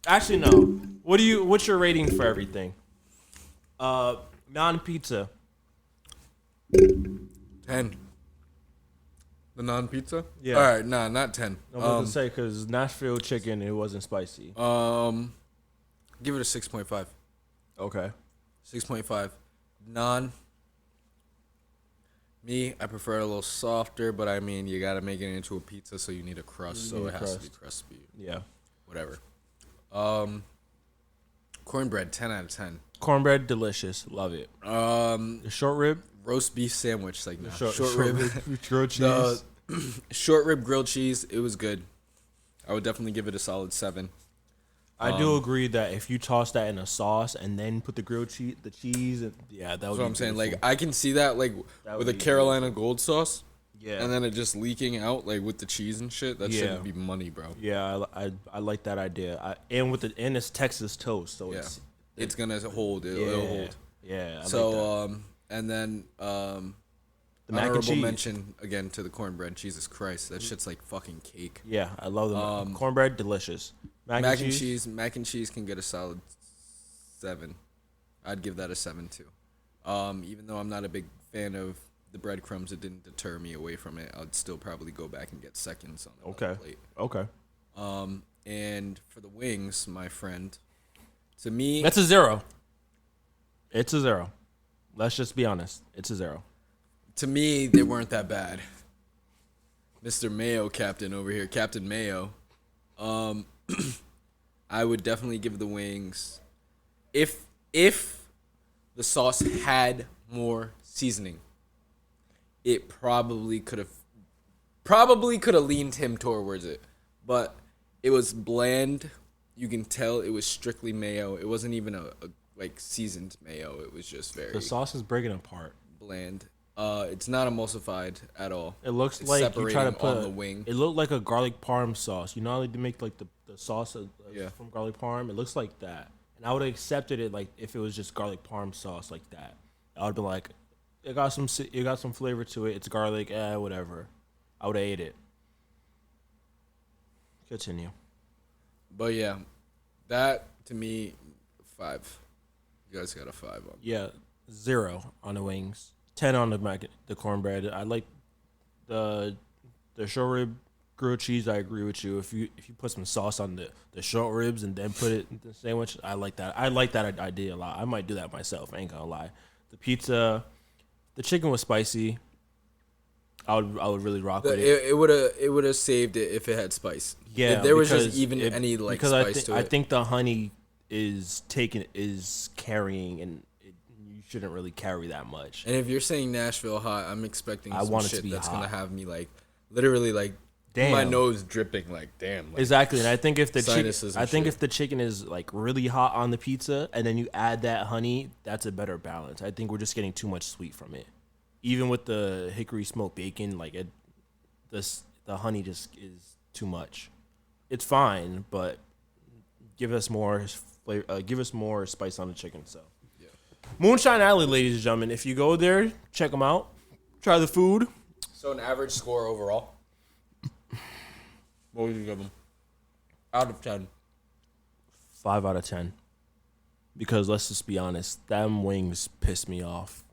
Actually, no. What's your rating for everything? Non-pizza. 10. The non-pizza? Yeah. All right, nah, not 10. I'm going to say because Nashville chicken, it wasn't spicy. Give it a 6.5. Okay. 6.5. Non. Me, I prefer it a little softer, but I mean, you gotta make it into a pizza, so you need a crust, so it has to be crispy. Yeah. Whatever. Cornbread, 10 out of 10. Cornbread, delicious. Love it. The short rib? Roast beef sandwich, like no. Short rib. Grilled cheese. Short rib grilled cheese, it was good. I would definitely give it a solid 7. I do agree that if you toss that in a sauce and then put the grilled cheese, that would That's be what I'm saying. beautiful. Like, I can see that, like, with a Carolina gold sauce. Yeah. And then it just leaking out, like, with the cheese and shit. That shouldn't be money, bro. Yeah, I like that idea. And it's Texas toast, so it's gonna hold. It'll hold. Yeah. So, like that. And then the mac and cheese. mention again to the cornbread. Jesus Christ, that shit's like fucking cake. Yeah, I love the cornbread. Delicious. Mac and cheese. Mac and cheese can get a solid 7. I'd give that a 7 too. Even though I'm not a big fan of the breadcrumbs, it didn't deter me away from it. I'd still probably go back and get seconds on the plate. Okay. And for the wings, my friend, to me, that's a 0. It's a 0. Let's just be honest. It's a 0. To me, they weren't that bad. Mr. Mayo Captain over here, Captain Mayo. I would definitely give the wings, if the sauce had more seasoning, it probably could have leaned him towards it, but it was bland. You can tell it was strictly mayo. It wasn't even a like seasoned mayo. It was just very. The sauce is breaking apart. Bland. It's not emulsified at all. It looks like you try to put on the wing. It looked like a garlic parm sauce. You know how they make like the sauce from garlic parm? It looks like that. And I would have accepted it like if it was just garlic parm sauce like that. I would have been like, it got some flavor to it. It's garlic, whatever. I would have ate it. Continue. But yeah, that to me, 5. You guys got a 5 on. Yeah, 0 on the wings. 10 on the cornbread. I like the short rib grilled cheese. I agree with you. If you put some sauce on the short ribs and then put it in the sandwich, I like that. I like that idea a lot. I might do that myself. I ain't gonna lie. The pizza, the chicken was spicy. I would really rock with it. It would have saved it if it had spice. Yeah, if there was just any like because spice to it. I think the honey is carrying and. Shouldn't really carry that much. And if you're saying Nashville hot, I'm expecting some shit that's hot. Gonna have me like literally like my nose dripping like damn. Like, exactly, and I think if the if the chicken is like really hot on the pizza and then you add that honey, that's a better balance. I think we're just getting too much sweet from it. Even with the hickory smoked bacon, like the honey just is too much. It's fine, but give us more flavor. Give us more spice on the chicken. So. Moonshine Alley, ladies and gentlemen. If you go there, check them out. Try the food. So an average score overall? What would you give them? Out of 10. 5 out of 10. Because let's just be honest, them wings pissed me off.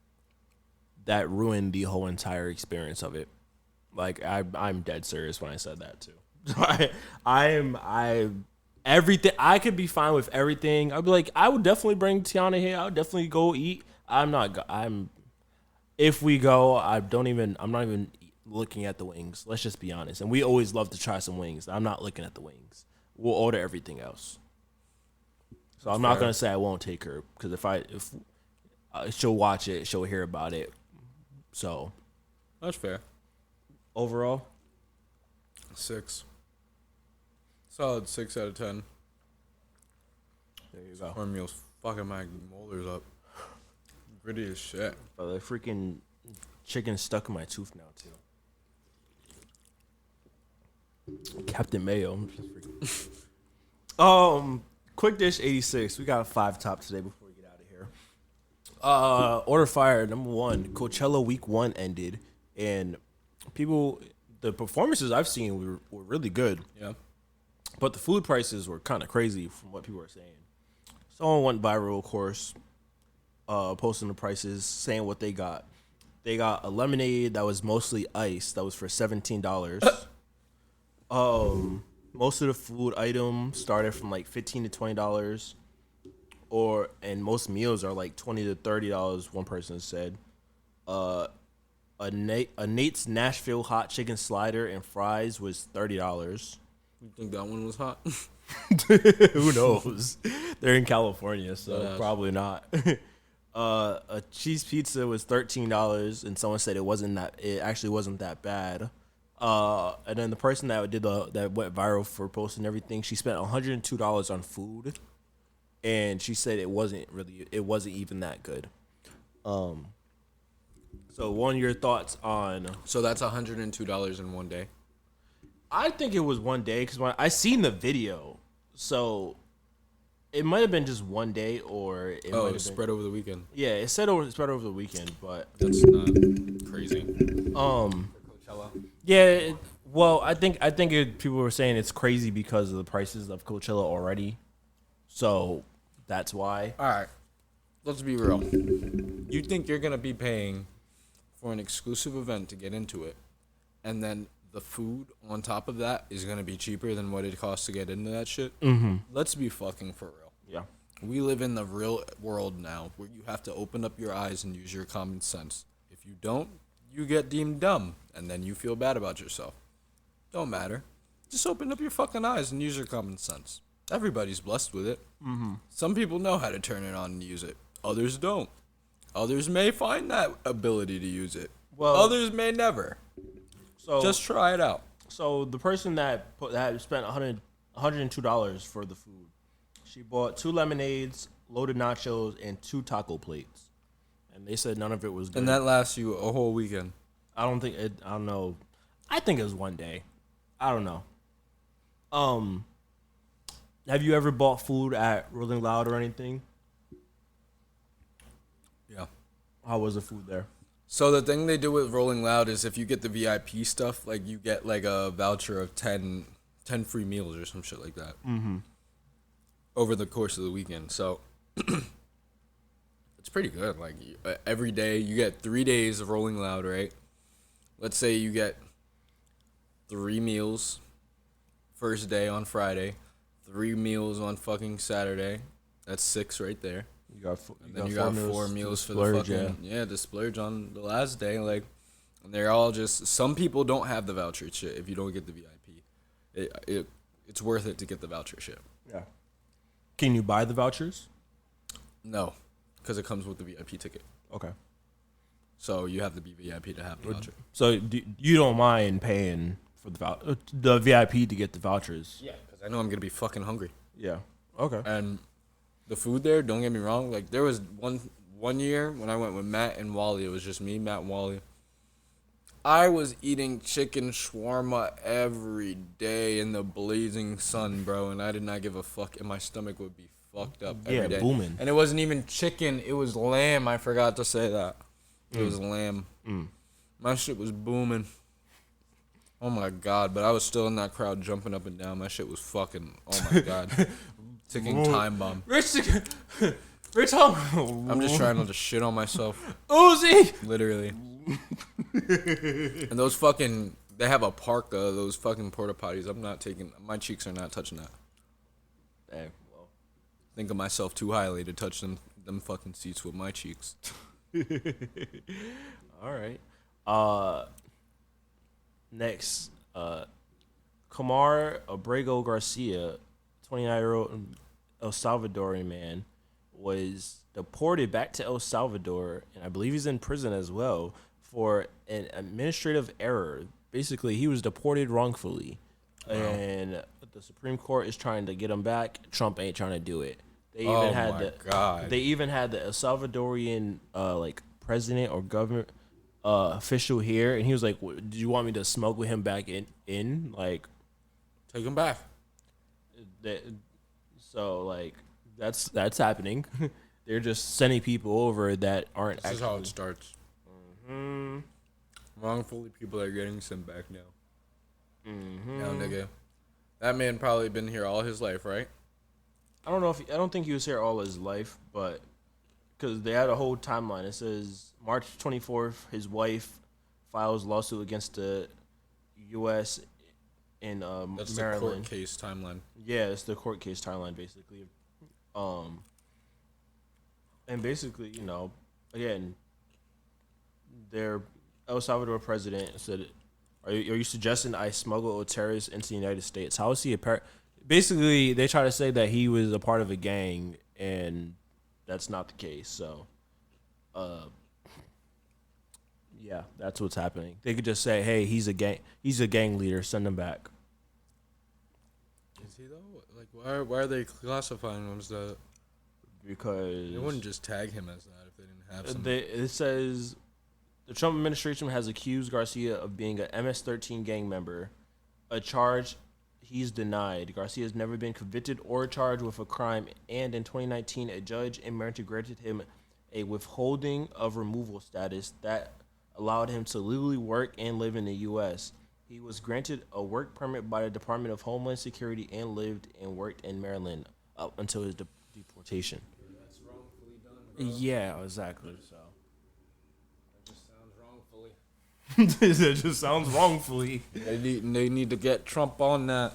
That ruined the whole entire experience of it. Like I'm dead serious when I said that too. I everything I could be fine with everything. I'd be like, I would definitely bring Tiana here. I would definitely go eat. If we go, I'm not even looking at the wings. Let's just be honest. And we always love to try some wings. I'm not looking at the wings. We'll order everything else. So I'm not gonna say I won't take her because if she'll watch it, she'll hear about it. So that's fair. Overall, 6. Solid 6 out of 10. There you go. Cornmeal's fucking my molars up. Gritty as shit. But the freaking chicken stuck in my tooth now too. Captain Mayo. Quick dish 86. We got a 5 top today before we get out of here. Order fire number 1. Coachella week 1 ended, and the performances I've seen were really good. Yeah. But the food prices were kind of crazy from what people were saying. Someone went viral, of course, posting the prices, saying what they got. They got a lemonade that was mostly ice that was for $17. Most of the food items started from like $15 to $20, and most meals are like $20 to $30. One person said. A Nate's Nashville hot chicken slider and fries was $30. You think that one was hot? Who knows? They're in California, so probably not. A cheese pizza was $13, and someone said it actually wasn't that bad. And then the person that that went viral for posting everything, she spent $102 on food, and she said it wasn't even that good. So, what are your thoughts on? So that's $102 in one day. I think it was one day because when I seen the video, so it might have been just one day, or it might have spread over the weekend. Yeah, it spread over the weekend, but that's not crazy. Coachella. Yeah, well, I think people were saying it's crazy because of the prices of Coachella already, so that's why. All right, let's be real. You think you're gonna be paying for an exclusive event to get into it, and then the food on top of that is going to be cheaper than what it costs to get into that shit? Mm-hmm. Let's be fucking for real. Yeah. We live in the real world now where you have to open up your eyes and use your common sense. If you don't, you get deemed dumb, and then you feel bad about yourself. Don't matter. Just open up your fucking eyes and use your common sense. Everybody's blessed with it. Mm-hmm. Some people know how to turn it on and use it. Others don't. Others may find that ability to use it. Well, others may never. So just try it out. So the person that spent $102 for the food, she bought 2 lemonades, loaded nachos, and 2 taco plates, and they said none of it was good. And that lasts you a whole weekend. I don't know. I think it was one day. I don't know. Have you ever bought food at Rolling Loud or anything? Yeah. How was the food there? So the thing they do with Rolling Loud is if you get the VIP stuff, like you get like a voucher of 10 free meals or some shit like that. Mm-hmm. Over the course of the weekend. So it's pretty good. Like every day you get 3 days of Rolling Loud, right? Let's say you get 3 meals first day on Friday, 3 meals on fucking Saturday. That's 6 right there. You got 4 meals for the fucking the splurge on the last day. Like, and they're all just, some people don't have the voucher shit. If you don't get the VIP, it's worth it to get the voucher shit. Yeah. Can you buy the vouchers? No, because it comes with the VIP ticket. Okay. So you have to be VIP to have the voucher. So you don't mind paying for the VIP to get the vouchers? Yeah, because I know I'm gonna be fucking hungry. Yeah. Okay. And the food there, don't get me wrong, like there was one year when I went with Matt and Wally. It was just me, Matt, and Wally. I was eating chicken shawarma every day in the blazing sun, bro, and I did not give a fuck, and my stomach would be fucked up every day. Booming. And it wasn't even chicken, it was lamb. I forgot to say that. It was lamb. My shit was booming. Oh my God, but I was still in that crowd jumping up and down. My shit was fucking, oh my God. Ticking time bomb. Rich, I'm just trying not to shit on myself. Uzi! Literally. And those fucking, they have a parka, those fucking porta potties. I'm not taking, my cheeks are not touching that. Hey, well. Think of myself too highly to touch them fucking seats with my cheeks. All right. Next, Kamar Abrego Garcia, 29-year-old El Salvadorian man, was deported back to El Salvador, and I believe he's in prison as well for an administrative error. Basically, he was deported wrongfully, and the Supreme Court is trying to get him back. Trump ain't trying to do it. They even had the El Salvadorian president or government official here, and he was like, "Do you want me to smuggle him back in? Like, take him back?" So that's happening. They're just sending people over that aren't. This is how it starts. Mm-hmm. Wrongfully, people are getting sent back now. Mm-hmm. Now, nigga, that man probably been here all his life, right? I don't know if I don't think he was here all his life, but because they had a whole timeline. It says March 24th, his wife files lawsuit against the U.S. in That's Maryland. the court case timeline. Yeah, it's the court case timeline, basically. And basically, again, their El Salvador president said, "Are you suggesting I smuggle a terrorist into the United States? How is he a Basically, they try to say that he was a part of a gang, and that's not the case. So, yeah, that's what's happening. They could just say, "Hey, he's a gang leader. Send him back." Is he though? Like, why are they classifying him as that? Because they wouldn't just tag him as that if they didn't have some. It says the Trump administration has accused Garcia of being an MS-13 gang member, a charge he's denied. Garcia has never been convicted or charged with a crime, and in 2019, a judge in Maryland granted him a withholding of removal status that allowed him to legally work and live in the U.S. He was granted a work permit by the Department of Homeland Security and lived and worked in Maryland up until his deportation. That's wrongfully done, bro. Yeah, exactly. So That just sounds wrongfully. it just sounds wrongfully. They need to get Trump on that.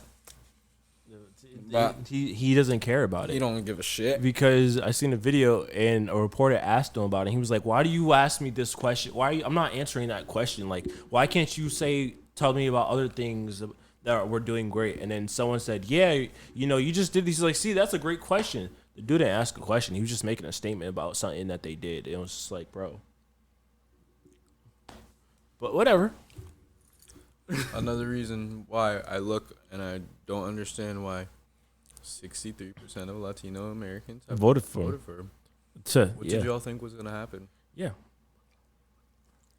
He doesn't care about it. He don't give a shit. Because I seen a video and a reporter asked him about it. He was like, "Why do you ask me this question? I'm not answering that question. Like, why can't you tell me about other things that we're doing great?" And then someone said, "Yeah, you just did these." He's like, "See, that's a great question." The dude didn't ask a question. He was just making a statement about something that they did. It was just like, bro. But whatever. Another reason why I look and I don't understand why 63% of Latino Americans have voted for him. What did y'all think was gonna happen? Yeah.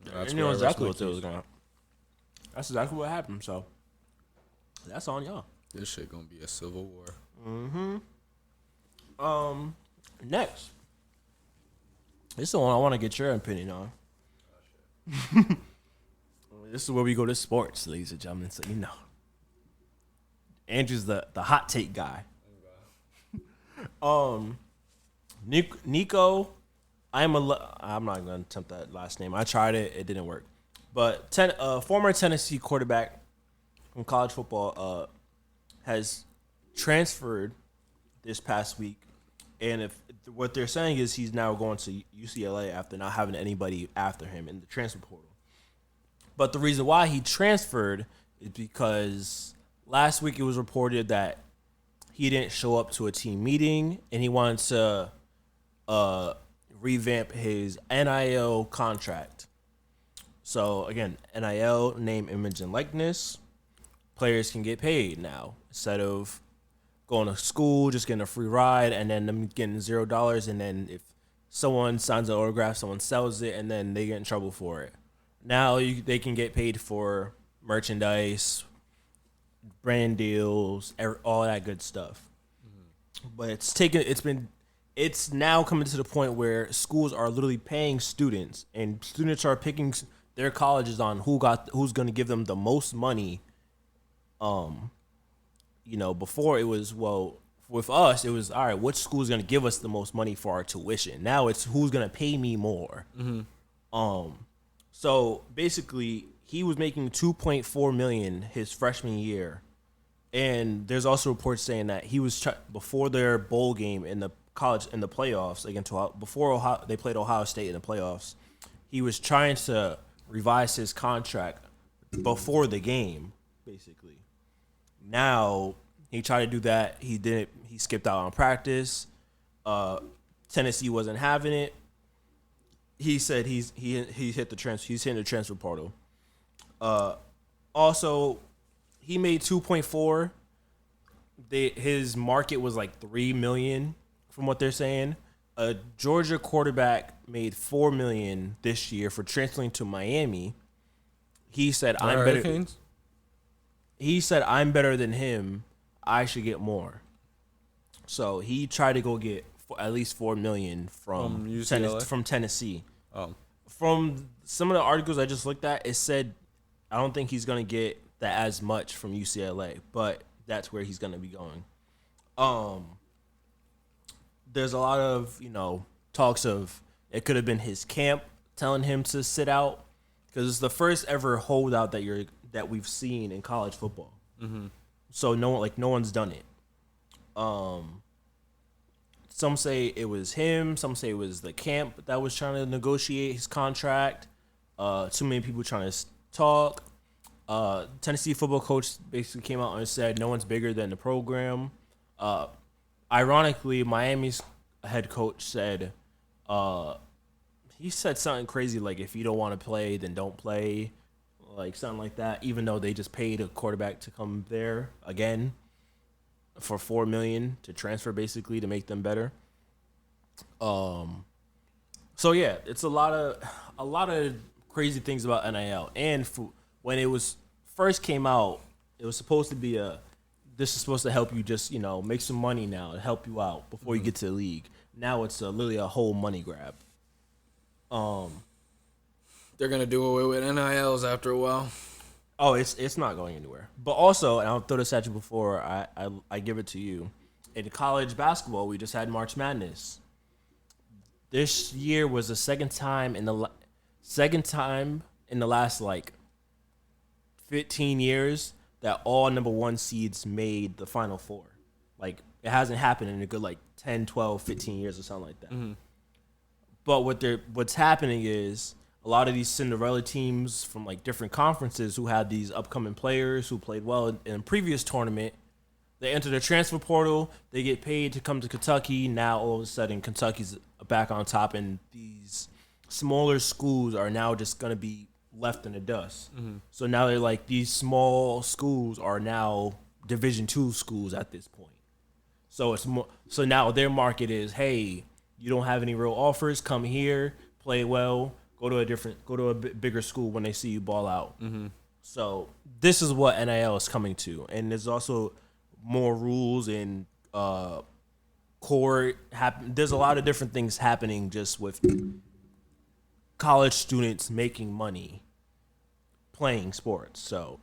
That's you know exactly what was gonna happen. That's exactly what happened. So that's on y'all. This shit gonna be a civil war. Mm-hmm. Next. This is the one I want to get your opinion on. This is where we go to sports, ladies and gentlemen. So Andrew's the hot take guy. Nico, I'm not gonna attempt that last name. I tried it, it didn't work. But former Tennessee quarterback from college football has transferred this past week, and if what they're saying is he's now going to UCLA after not having anybody after him in the transfer portal. But the reason why he transferred is because last week it was reported that he didn't show up to a team meeting, and he wanted to revamp his NIL contract. So, again, NIL, name, image, and likeness. Players can get paid now. Instead of going to school, just getting a free ride, and then them getting $0, and then if someone signs an autograph, someone sells it, and then they get in trouble for it. Now they can get paid for merchandise, brand deals, all that good stuff. But it's now coming to the point where schools are literally paying students, and students are picking their colleges on who's going to give them the most money. Before it was, with us, it was, all right, which school is going to give us the most money for our tuition? Now it's who's going to pay me more. Mm-hmm. So basically, he was making $2.4 million his freshman year, and there's also reports saying that he was before their bowl game in the college in the playoffs before they played Ohio State in the playoffs. He was trying to revise his contract before the game, basically. Now he tried to do that. He didn't. He skipped out on practice. Tennessee wasn't having it. He said he hit the transfer. He's hitting the transfer portal. Also, he made 2.4. His market was like $3 million, from what they're saying. A Georgia quarterback made $4 million this year for transferring to Miami. He said, "I'm better." Hurricanes? He said, "I'm better than him. I should get more." So he tried to go get at least $4 million from UCLA? Tennessee. Oh. from some of the articles I just looked at, it said I don't think he's gonna get that as much from UCLA, but that's where he's gonna be going. There's a lot of talks of it could have been his camp telling him to sit out because it's the first ever holdout that we've seen in college football. Mm-hmm. So no one's done it. Some say it was him. Some say it was the camp that was trying to negotiate his contract. Too many people trying to talk. Tennessee football coach basically came out and said no one's bigger than the program. Ironically, Miami's head coach said he said something crazy like if you don't want to play, then don't play, like something like that. Even though they just paid a quarterback to come there again for $4 million to transfer, basically to make them better. So yeah, it's a lot of crazy things about NIL. And when it was first came out, it was supposed to be this is supposed to help you just make some money now to help you out before you get to the league. Now it's literally a whole money grab. They're gonna do away with NILs after a while. Oh, it's not going anywhere. But also, and I'll throw this at you before I give it to you. In college basketball, we just had March Madness. This year was the second time in the last 15 years that all number 1 seeds made the Final Four. Like, it hasn't happened in a good 10, 12, 15 years or something like that. Mm-hmm. But what's happening is a lot of these Cinderella teams from different conferences who had these upcoming players who played well in a previous tournament, they enter the transfer portal, they get paid to come to Kentucky. Now all of a sudden Kentucky's back on top, and these smaller schools are now just going to be left in the dust. Mm-hmm. So now they're these small schools are now Division II schools at this point. So it's more. So now their market is, hey, you don't have any real offers, come here, play well, go to a bigger school when they see you ball out. Mm-hmm. So this is what NIL is coming to, and there's also more rules and court. There's a lot of different things happening just with college students making money playing sports. So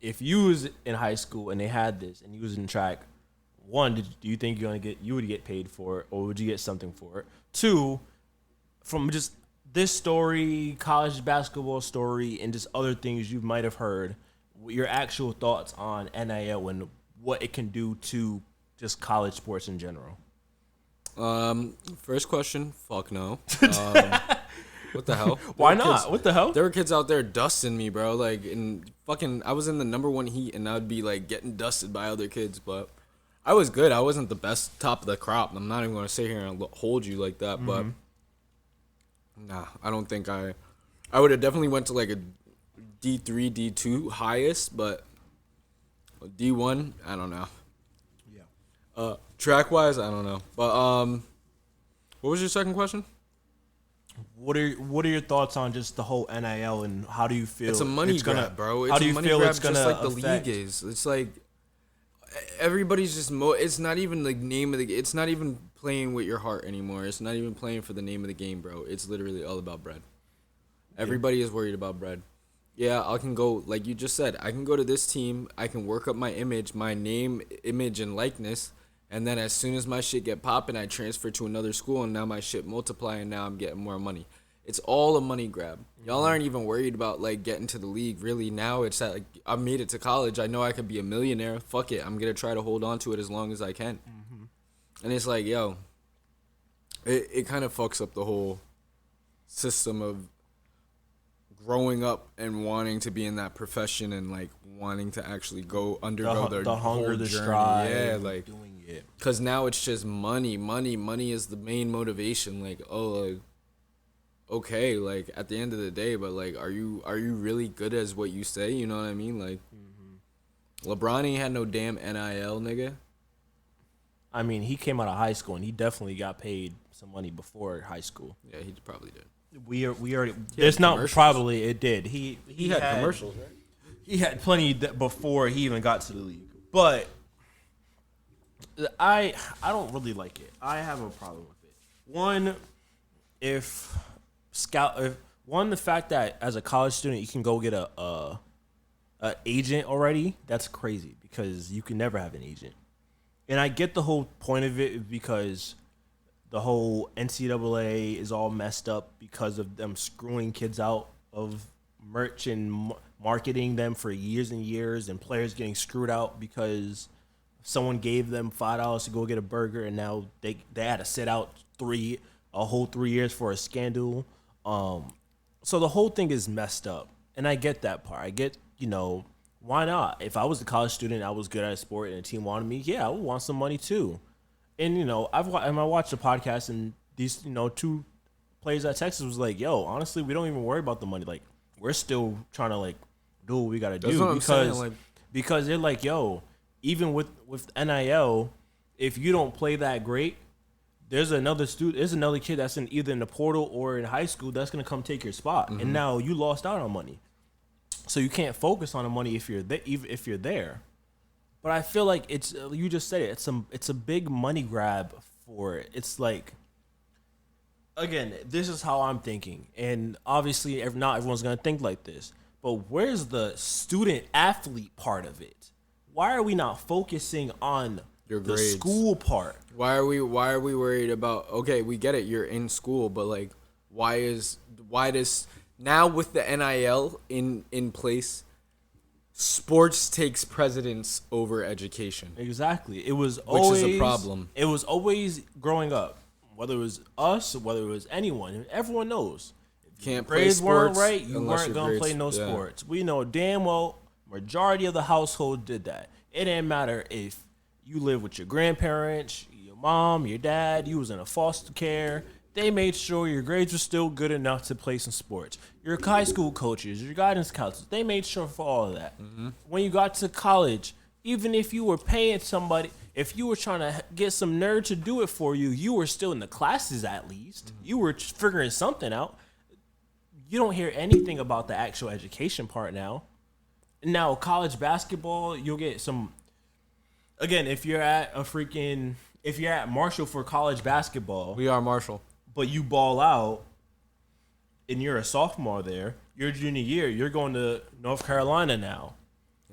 if you was in high school and they had this and you was in track, do you think you would get paid for it, or would you get something for it? 2, from just this story, college basketball story, and just other things you might have heard, your actual thoughts on NIL and what it can do to just college sports in general. First question, fuck no. What the hell? Why not? What the hell? There were kids out there dusting me, bro. I was in the number 1 heat, and I would be getting dusted by other kids, but I was good. I wasn't the best top of the crop. I'm not even going to sit here and hold you like that, but nah, I don't think I would have definitely went to a D3, D2 highest, but D1, I don't know. Yeah. Track wise, I don't know. But what was your second question? What are your thoughts on just the whole NIL and how do you feel? It's a money grab, bro. How do you feel it's gonna just the affect? league is? It's everybody's just it's not even the name of the. It's not even playing with your heart anymore. It's not even playing for the name of the game, bro. It's literally all about bread. Everybody is worried about bread. Yeah, I can go, like you just said, I can go to this team, I can work up my image, my name, image, and likeness, and then as soon as my shit get popping, I transfer to another school, and now my shit multiply, and now I'm getting more money. It's all a money grab. Y'all aren't even worried about, getting to the league, really. Now it's that, I made it to college, I know I could be a millionaire, fuck it, I'm going to try to hold on to it as long as I can. Mm-hmm. And it's it kind of fucks up the whole system of growing up and wanting to be in that profession and wanting to actually go undergo the hunger, whole the journey. strive, Yeah, doing it. Because now it's just money is the main motivation. Okay, at the end of the day, but are you really good as what you say? You know what I mean? LeBron ain't had no damn NIL, nigga. I mean, he came out of high school and he definitely got paid some money before high school. Yeah, he probably did. We already. It's not probably. It did. He had commercials, right? He had plenty before he even got to the league. But I don't really like it. I have a problem with it. One, if the fact that as a college student you can go get a agent already, that's crazy because you can never have an agent. And I get the whole point of it because the whole NCAA is all messed up because of them screwing kids out of merch and marketing them for years and years, and players getting screwed out because someone gave them $5 to go get a burger, and now they had to sit out a whole 3 years for a scandal. So the whole thing is messed up, and I get that part. I get, why not? If I was a college student, I was good at a sport, and a team wanted me, yeah, I would want some money too. And I watched a podcast, and these two players at Texas was like, yo, honestly, we don't even worry about the money. Like, we're still trying to like do what we gotta do because they're like, yo, even with NIL, if you don't play that great, there's another kid that's either in the portal or in high school that's gonna come take your spot, and now you lost out on money. So you can't focus on the money if you're there. But I feel like you just said it. It's a big money grab for it. It's like, again, this is how I'm thinking, and obviously, not everyone's gonna think like this. But where's the student athlete part of it? Why are we not focusing on your the grades. School part? Why are we worried about? Okay, we get it. You're in school, but like, why does now with the NIL in place, sports takes precedence over education? Exactly. Which is a problem. It was always growing up, whether it was us, whether it was anyone, everyone knows. If can't your grades play sports weren't right, you unless weren't your gonna grades, play no yeah. sports. We know damn well majority of the household did that. It didn't matter if you live with your grandparents, your mom, your dad, you was in a foster care. They made sure your grades were still good enough to play some sports. Your high school coaches, your guidance counselors, they made sure for all of that. When you got to college, even if you were paying somebody, if you were trying to get some nerd to do it for you, you were still in the classes at least. You were figuring something out. You don't hear anything about the actual education part now. Now, college basketball, you'll get some. Again, if you're at Marshall for college basketball, We are Marshall. but you ball out and you're a sophomore there, your junior year, you're going to North Carolina now.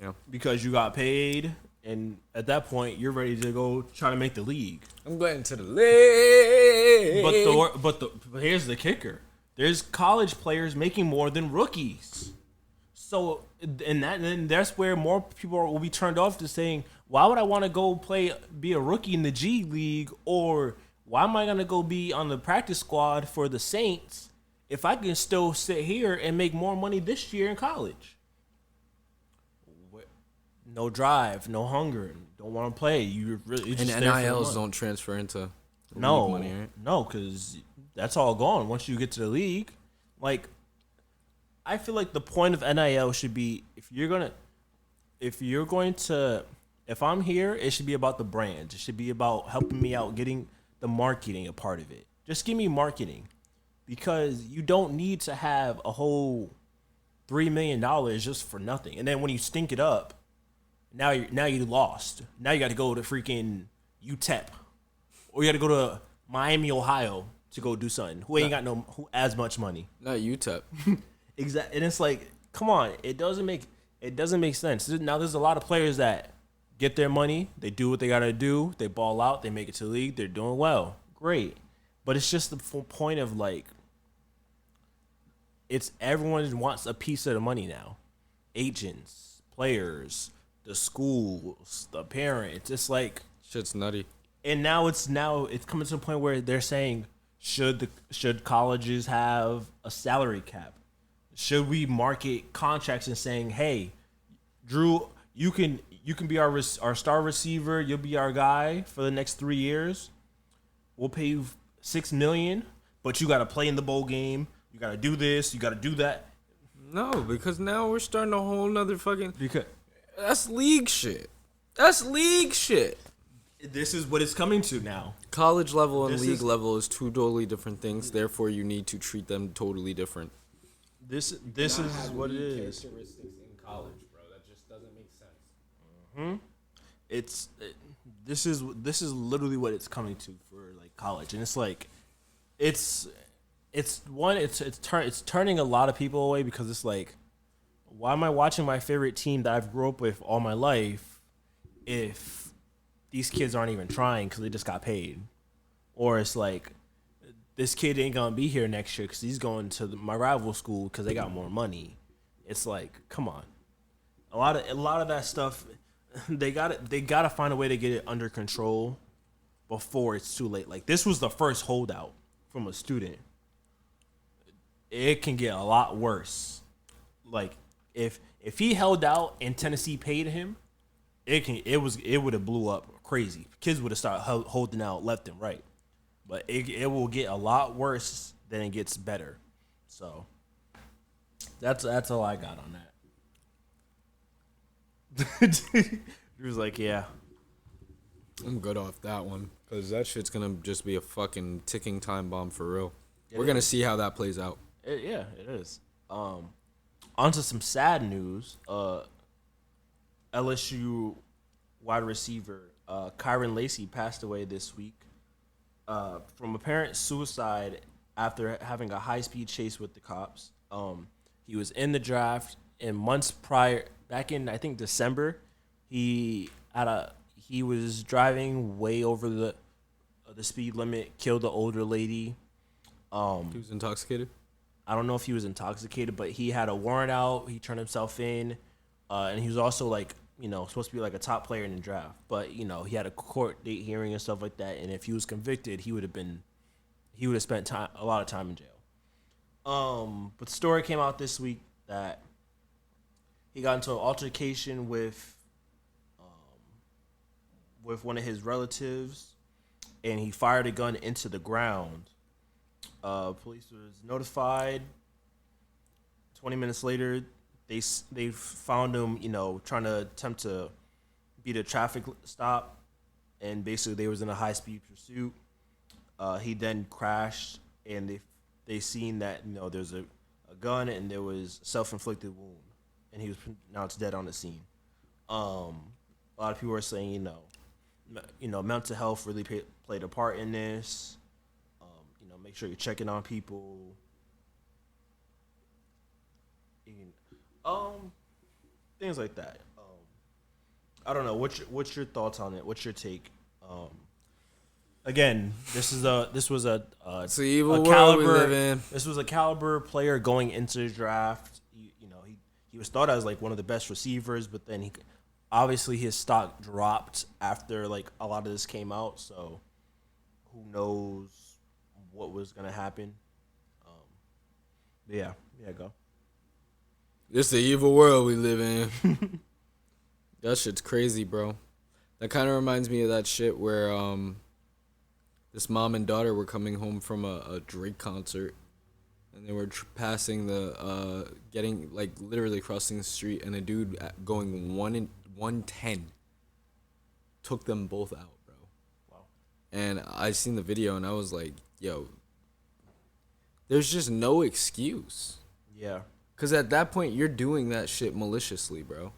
Yeah. Because you got paid, and at that point, you're ready to go try to make the league. I'm going to the league. But here's the kicker. There's college players making more than rookies. So, and that's where more people will be turned off to saying, why would I want to go be a rookie in the G League, or why am I going to go be on the practice squad for the Saints if I can still sit here and make more money this year in college? No drive, no hunger, don't want to play. You just And NILs don't transfer into league money, right? No, because that's all gone once you get to the league. Like, I feel like the point of NIL should be if I'm here, it should be about the brand. It should be about helping me out, getting the marketing a part of it. Just give me marketing, because you don't need to have a whole $3 million just for nothing. And then when you stink it up, now you lost. Now you got to go to freaking UTEP, or you got to go to Miami, Ohio to go do something. Who ain't got who as much money? Not UTEP. Exactly. And it's like, come on, it doesn't make sense. Now there's a lot of players that get their money, they do what they gotta do, they ball out, they make it to the league, they're doing well, great. But it's just the full point of like, it's everyone wants a piece of the money now. Agents, players, the schools, the parents. It's like Shit's nutty. And now it's coming to a point where they're saying, should colleges have a salary cap? Should we market contracts and saying, hey, Drew, you can be our star receiver, you'll be our guy for the next 3 years. We'll pay you $6 million, but you got to play in the bowl game. You got to do this. You got to do that. No, because now we're starting a whole nother fucking. Because that's league shit. That's league shit. This is what it's coming to now. College level and league level is two totally different things. Therefore, you need to treat them totally different. This is what it is. Characteristics in college, bro. That just doesn't make sense. This is literally what it's coming to for like college, and it's like, it's it's turning a lot of people away because it's like, why am I watching my favorite team that I've grew up with all my life if these kids aren't even trying because they just got paid? Or it's like, this kid ain't gonna be here next year because he's going to my rival school because they got more money. It's like, come on, a lot of that stuff, they gotta find a way to get it under control before it's too late. Like, this was the first holdout from a student. It can get a lot worse. Like, if he held out and Tennessee paid him, it would have blew up crazy. Kids would have started holding out left and right. But it will get a lot worse than it gets better. So that's all I got on that. He was like, yeah. I'm good off that one because that shit's gonna just be a fucking ticking time bomb for real. We're gonna see how that plays out. It is. On to some sad news. LSU wide receiver Kyron Lacey passed away this week from apparent suicide after having a high-speed chase with the cops. He was in the draft, and months prior, back in I think December, he was driving way over the speed limit, killed the older lady. He was intoxicated? I don't know if he was intoxicated, but he had a warrant out. He turned himself in, and he was also like, supposed to be like a top player in the draft. But he had a court date hearing and stuff like that. And if he was convicted, he would have spent a lot of time in jail. But the story came out this week that he got into an altercation with one of his relatives, and he fired a gun into the ground. Police was notified. 20 minutes later, they found him, trying to attempt to beat a traffic stop, and basically they was in a high-speed pursuit. He then crashed, and they seen that there's a gun and there was self-inflicted wound, and he was pronounced dead on the scene. A lot of people are saying, mental health really played a part in this. Make sure you're checking on people. Things like that. I don't know. What's your thoughts on it? What's your take? Again, this was a it's the evil world caliber, we live in. This was a caliber player going into the draft. He was thought as like one of the best receivers, but then obviously his stock dropped after like a lot of this came out. So who knows what was gonna happen? Yeah, go. This the evil world we live in. That shit's crazy, bro. That kind of reminds me of that shit where this mom and daughter were coming home from a Drake concert, and they were passing getting like literally crossing the street, and a dude going 110 took them both out, bro. Wow. And I seen the video, and I was like, yo, there's just no excuse. Yeah. Because at that point, you're doing that shit maliciously, bro.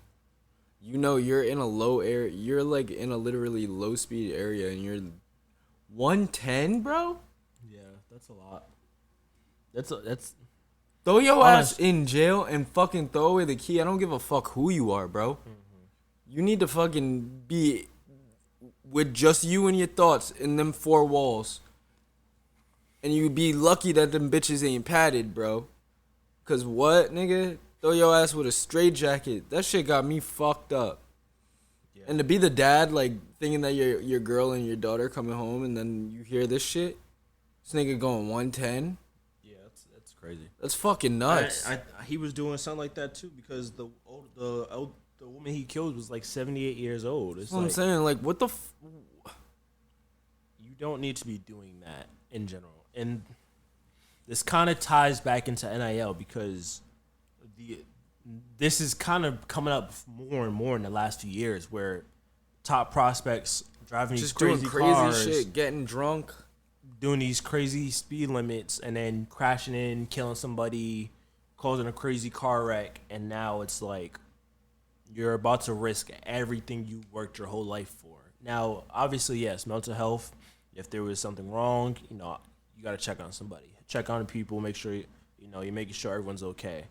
You're in a low area. You're like in a literally low speed area, and you're 110, bro? Yeah, that's a lot. That's throw your ass in jail and fucking throw away the key. I don't give a fuck who you are, bro. Mm-hmm. You need to fucking be with just you and your thoughts in them four walls. And you be lucky that them bitches ain't padded, bro. Cause what, nigga? Throw your ass with a straitjacket. That shit got me fucked up. Yeah. And to be the dad, like, thinking that your girl and your daughter coming home, and then you hear this shit. This nigga going 110. Yeah, that's crazy. That's fucking nuts. He was doing something like that too because the woman he killed was like 78 years old. That's what I'm saying. Like, what the? You don't need to be doing that in general. And this kind of ties back into NIL because this is kind of coming up more and more in the last few years where top prospects driving just these doing crazy cars, shit, getting drunk, doing these crazy speed limits, and then crashing in, killing somebody, causing a crazy car wreck, and now it's like you're about to risk everything you worked your whole life for. Now, obviously, yes, mental health. If there was something wrong, you got to check on somebody. check on the people, make sure you're making sure everyone's okay.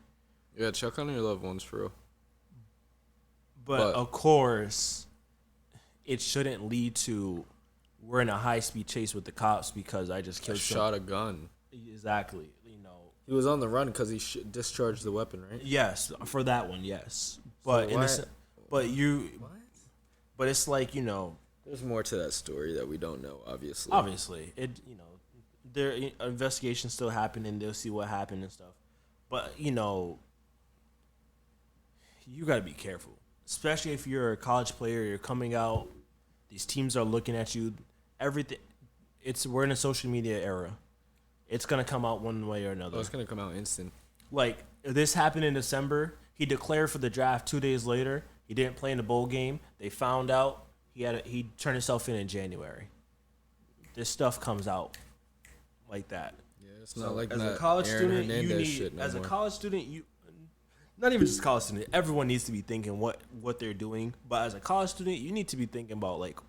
Yeah, check on your loved ones for real. But of course, it shouldn't lead to we're in a high-speed chase with the cops because I just killed shot a gun. Exactly. He was on the run because he discharged the weapon, right? Yes, for that one, yes. But but it's like, there's more to that story that we don't know, obviously. Obviously, their investigation's still happening. They'll see what happened and stuff. But you got to be careful, especially if you're a college player. You're coming out. These teams are looking at you. Everything. We're in a social media era. It's gonna come out one way or another. Oh, it's gonna come out instant. Like this happened in December. He declared for the draft 2 days later. He didn't play in the bowl game. They found out he turned himself in January. This stuff comes out like that. Yeah, it's not like as that a college Aaron student, Hernandez shit a college student, not even just college student. Everyone needs to be thinking what they're doing. But as a college student, you need to be thinking about like,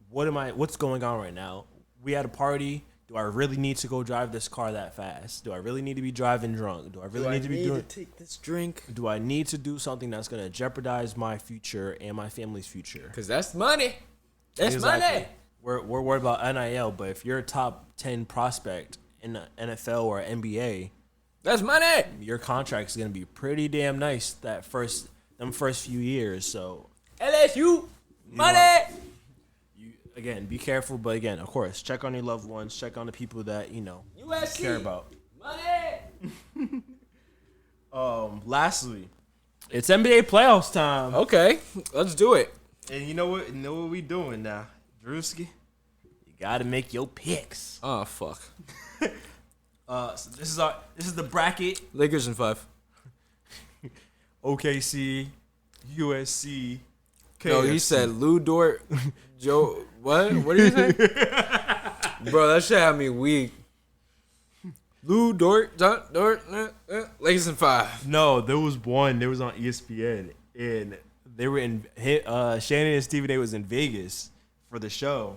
what's going on right now? We had a party. Do I really need to go drive this car that fast? Do I really need to be driving drunk? Do I really need to take this drink? Do I need to do something that's going to jeopardize my future and my family's future? Because that's money. That's money. We're worried about NIL, but if you're a top 10 prospect in the NFL or NBA, that's money. Your contract is going to be pretty damn nice them first few years. So LSU money. Again, be careful, but again, of course, check on your loved ones, check on the people that USC, care about. Money. Lastly, it's NBA playoffs time. Okay, let's do it. And you know what we doing now, Drewski? You gotta make your picks. Oh fuck. So this is the bracket. Lakers in 5. OKC, USC. KFC. No, he said Lou Dort, Joe. What? What did he say? Bro, that shit had me weak. Lou Dort, Lakers in 5. No, there was one. There was on ESPN, and they were in. Shannon and Stephen A. was in Vegas for the show,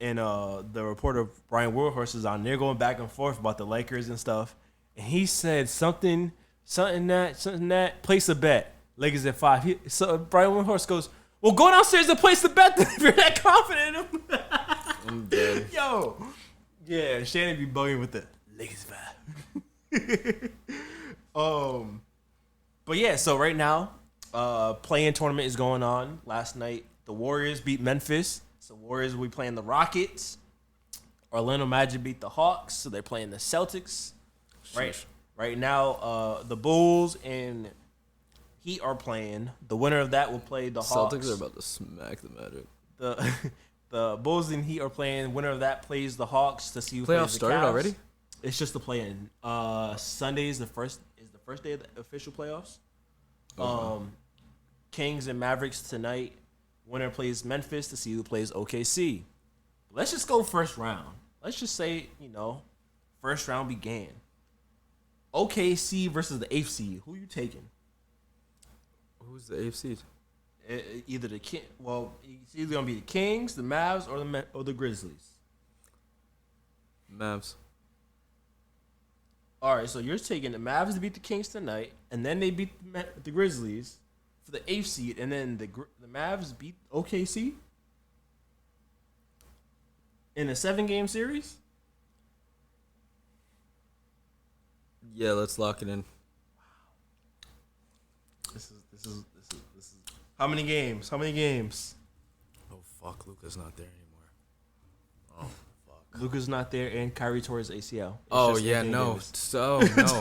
and the reporter Brian Wilhorst is on there going back and forth about the Lakers and stuff, and he said something that place a bet. Lakers at 5. So Brian Wilhorst goes, well, go downstairs and place the bet then if you're that confident in him. I'm dead. Yo. Yeah, Shannon be bugging with the Lakers 5. But yeah, so right now, play-in tournament is going on. Last night, the Warriors beat Memphis. So Warriors will be playing the Rockets. Orlando Magic beat the Hawks, so they're playing the Celtics. Right now, the Bulls and Heat are playing. The winner of that will play the Hawks. Celtics are about to smack the Magic. The Bulls and Heat are playing. Winner of that plays the Hawks to see who plays the Cavs. Playoffs started already? It's just the play-in. Sunday is the first day of the official playoffs. Okay. Kings and Mavericks tonight. Winner plays Memphis to see who plays OKC. Let's just go first round. Let's just say, first round began. OKC versus the 8th seed. Who you taking? Who's the 8th seed? Either the King. Well, it's either gonna be the Kings, the Mavs, or the Grizzlies. Mavs. All right, so you're taking the Mavs to beat the Kings tonight, and then they beat the Grizzlies for the 8th seed, and then the Mavs beat OKC in a 7-game series. Yeah, let's lock it in. This is. How many games? Oh fuck, Luka's not there anymore. Oh fuck. Luka's not there, and Kyrie tore his ACL. Oh yeah, no. Davis. So no.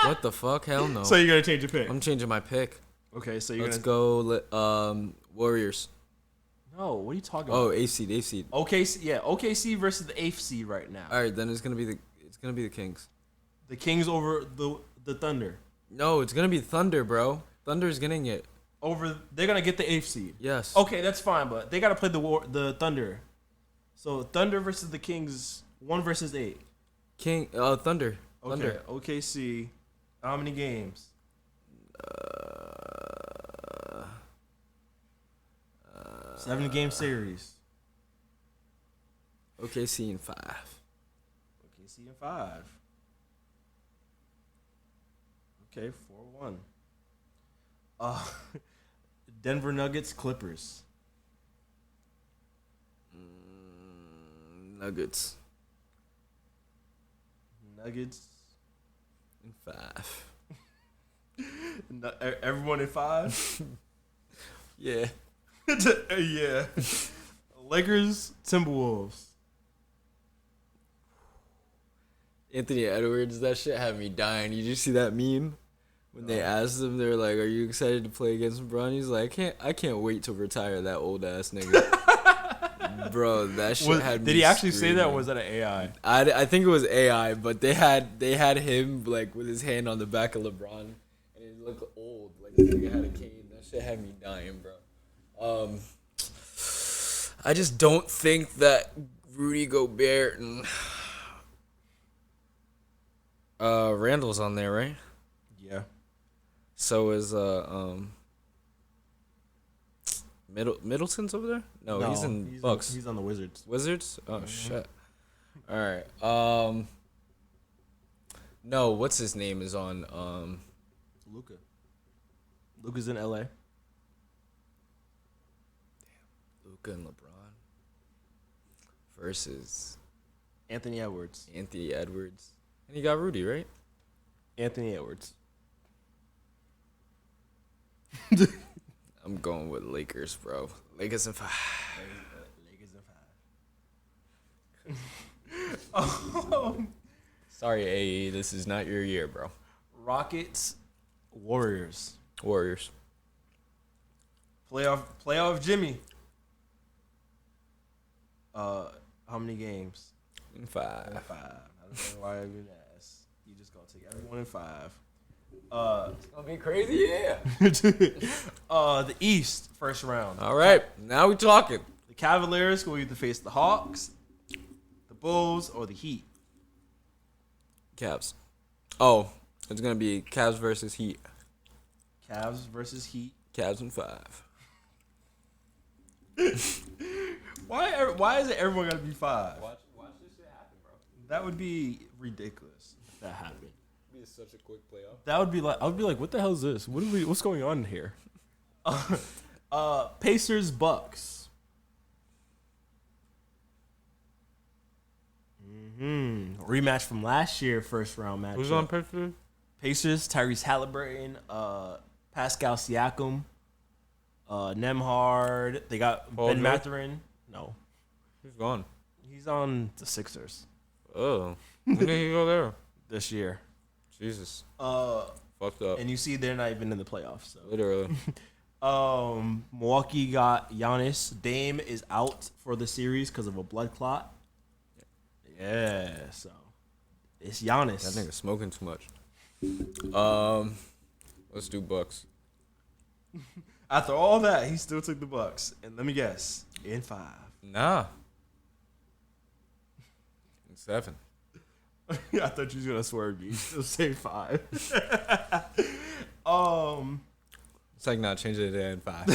What the fuck? Hell no. So you're gonna change your pick? I'm changing my pick. Okay, so let's go. Warriors. No, what are you talking about? Oh, 8th seed. OKC, yeah, OKC versus the 8th seed right now. All right, then it's gonna be the Kings. The Kings over the Thunder. No, it's gonna be Thunder, bro. Thunder's getting it. They're gonna get the 8th seed. Yes. Okay, that's fine, but they gotta play the Thunder. So Thunder versus the Kings, 1 versus 8. Thunder. Okay, Thunder. OKC. How many games? 7-game series. OKC in 5. 5. Okay, 4-1. Denver Nuggets, Clippers. Nuggets. Nuggets. In 5. Everyone in 5? Yeah. Yeah. Lakers, Timberwolves. Anthony Edwards, that shit had me dying. You just see that meme? When they asked him, they're like, "Are you excited to play against LeBron?" He's like, I can't wait to retire that old ass nigga." Bro, that shit had me. Did he actually say that, or screaming. was that an AI? I think it was AI, but they had him like with his hand on the back of LeBron, and he looked old, like the nigga had a cane. That shit had me dying, bro. I just don't think that Rudy Gobert and Randall's on there, right? Yeah. So is Middleton's over there? No, he's in Bucks. He's on the Wizards. Wizards? Oh shit. All right. No, what's his name is on Luka. Luka's in LA. Luka and LeBron versus Anthony Edwards. Anthony Edwards. And you got Rudy, right? Anthony Edwards. I'm going with Lakers, bro. Lakers in 5. Lakers in 5. Sorry, AE. This is not your year, bro. Rockets, Warriors. Warriors. Playoff Jimmy. How many games? In 5. 5. I don't know why I even asked. You just gonna take everyone in 5. It's gonna be crazy, yeah. The East, first round. All right, now we talking. The Cavaliers will either face the Hawks, the Bulls, or the Heat. Cavs. Oh, it's gonna be Cavs versus Heat. Cavs versus Heat. Cavs in 5. Why is it everyone gotta be 5? Watch this shit happen, bro. That would be ridiculous if that happened. It'd be such a quick playoff. That would be like, I would be like, what the hell is this? What's going on here? Pacers, Bucks. Rematch from last year, first round match. Who's on Pacers? Pacers, Tyrese Halliburton, Pascal Siakam, Nemhard. They got Paul Ben George? Mathurin. No, He's gone. he's on the Sixers Oh, when did he go there? this year. Jesus, fucked up. And you see they're not even in the playoffs. So. Literally. Milwaukee got Giannis. Dame is out for the series because of a blood clot. Yeah, so it's Giannis. That nigga smoking too much. Let's do Bucks. After all that, he still took the Bucks. And let me guess, in 5. Nah. In 7. I thought you was gonna swerve me. Still say 5. It's like not changing it in 5.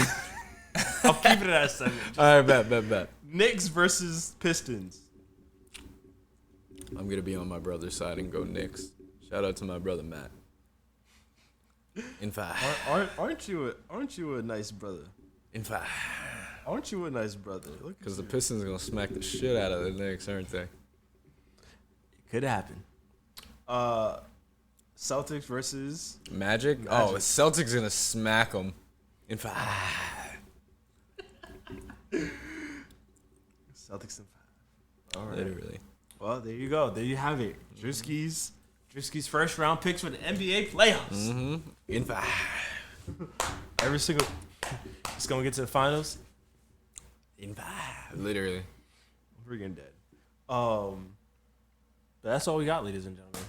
I'll keep it at 7. All right, bet. Knicks versus Pistons. I'm gonna be on my brother's side and go Knicks. Shout out to my brother Matt. In 5. Aren't you a nice brother? In 5. Aren't you a nice brother? Because the Pistons are gonna smack the shit out of the Knicks, aren't they? It could happen. Celtics versus Magic? Oh, Celtics gonna smack them. In 5. Celtics in 5. All right. Literally. Well, there you go. There you have it. Drewski's first round picks for the NBA playoffs. Mm-hmm. In 5. Every single. It's gonna get to the finals. In 5. Literally. I'm freaking dead. But that's all we got, ladies and gentlemen.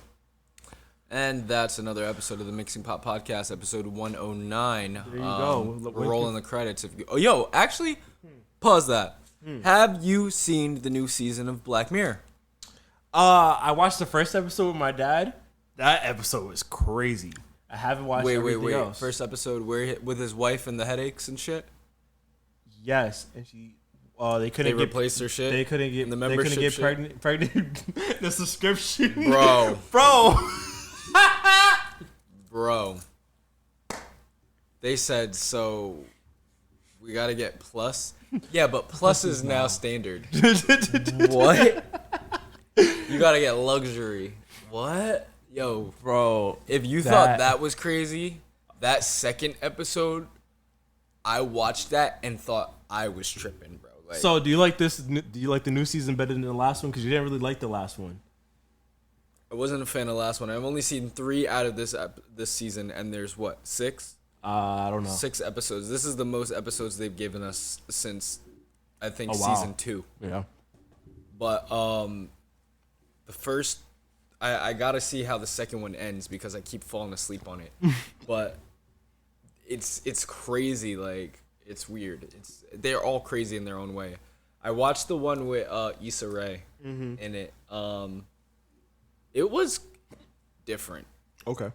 And that's another episode of the Mixing Pot Podcast, episode 109. There you go. We're rolling the credits. Actually, pause that. Have you seen the new season of Black Mirror? I watched the first episode with my dad. That episode was crazy. I haven't watched everything else. First episode where with his wife and the headaches and shit? Yes, and They couldn't get replaced their shit. They couldn't get the they couldn't membership get pregnant. The subscription, bro. Bro. They said so. We gotta get Plus. Yeah, but Plus is now standard. What? You gotta get luxury. What? Yo, bro. If you thought that was crazy, that second episode, I watched that and thought I was tripping, bro. Like, so do you like this? Do you like the new season better than the last one? Because you didn't really like the last one. I wasn't a fan of the last one. I've only seen 3 out of this season, and there's what, 6? I don't know. 6 episodes. This is the most episodes they've given us since, I think, wow. season 2. Yeah. But the first, I gotta see how the second one ends because I keep falling asleep on it. But it's crazy. Like, it's weird. They're all crazy in their own way. I watched the one with Issa Rae in it. It was different. Okay.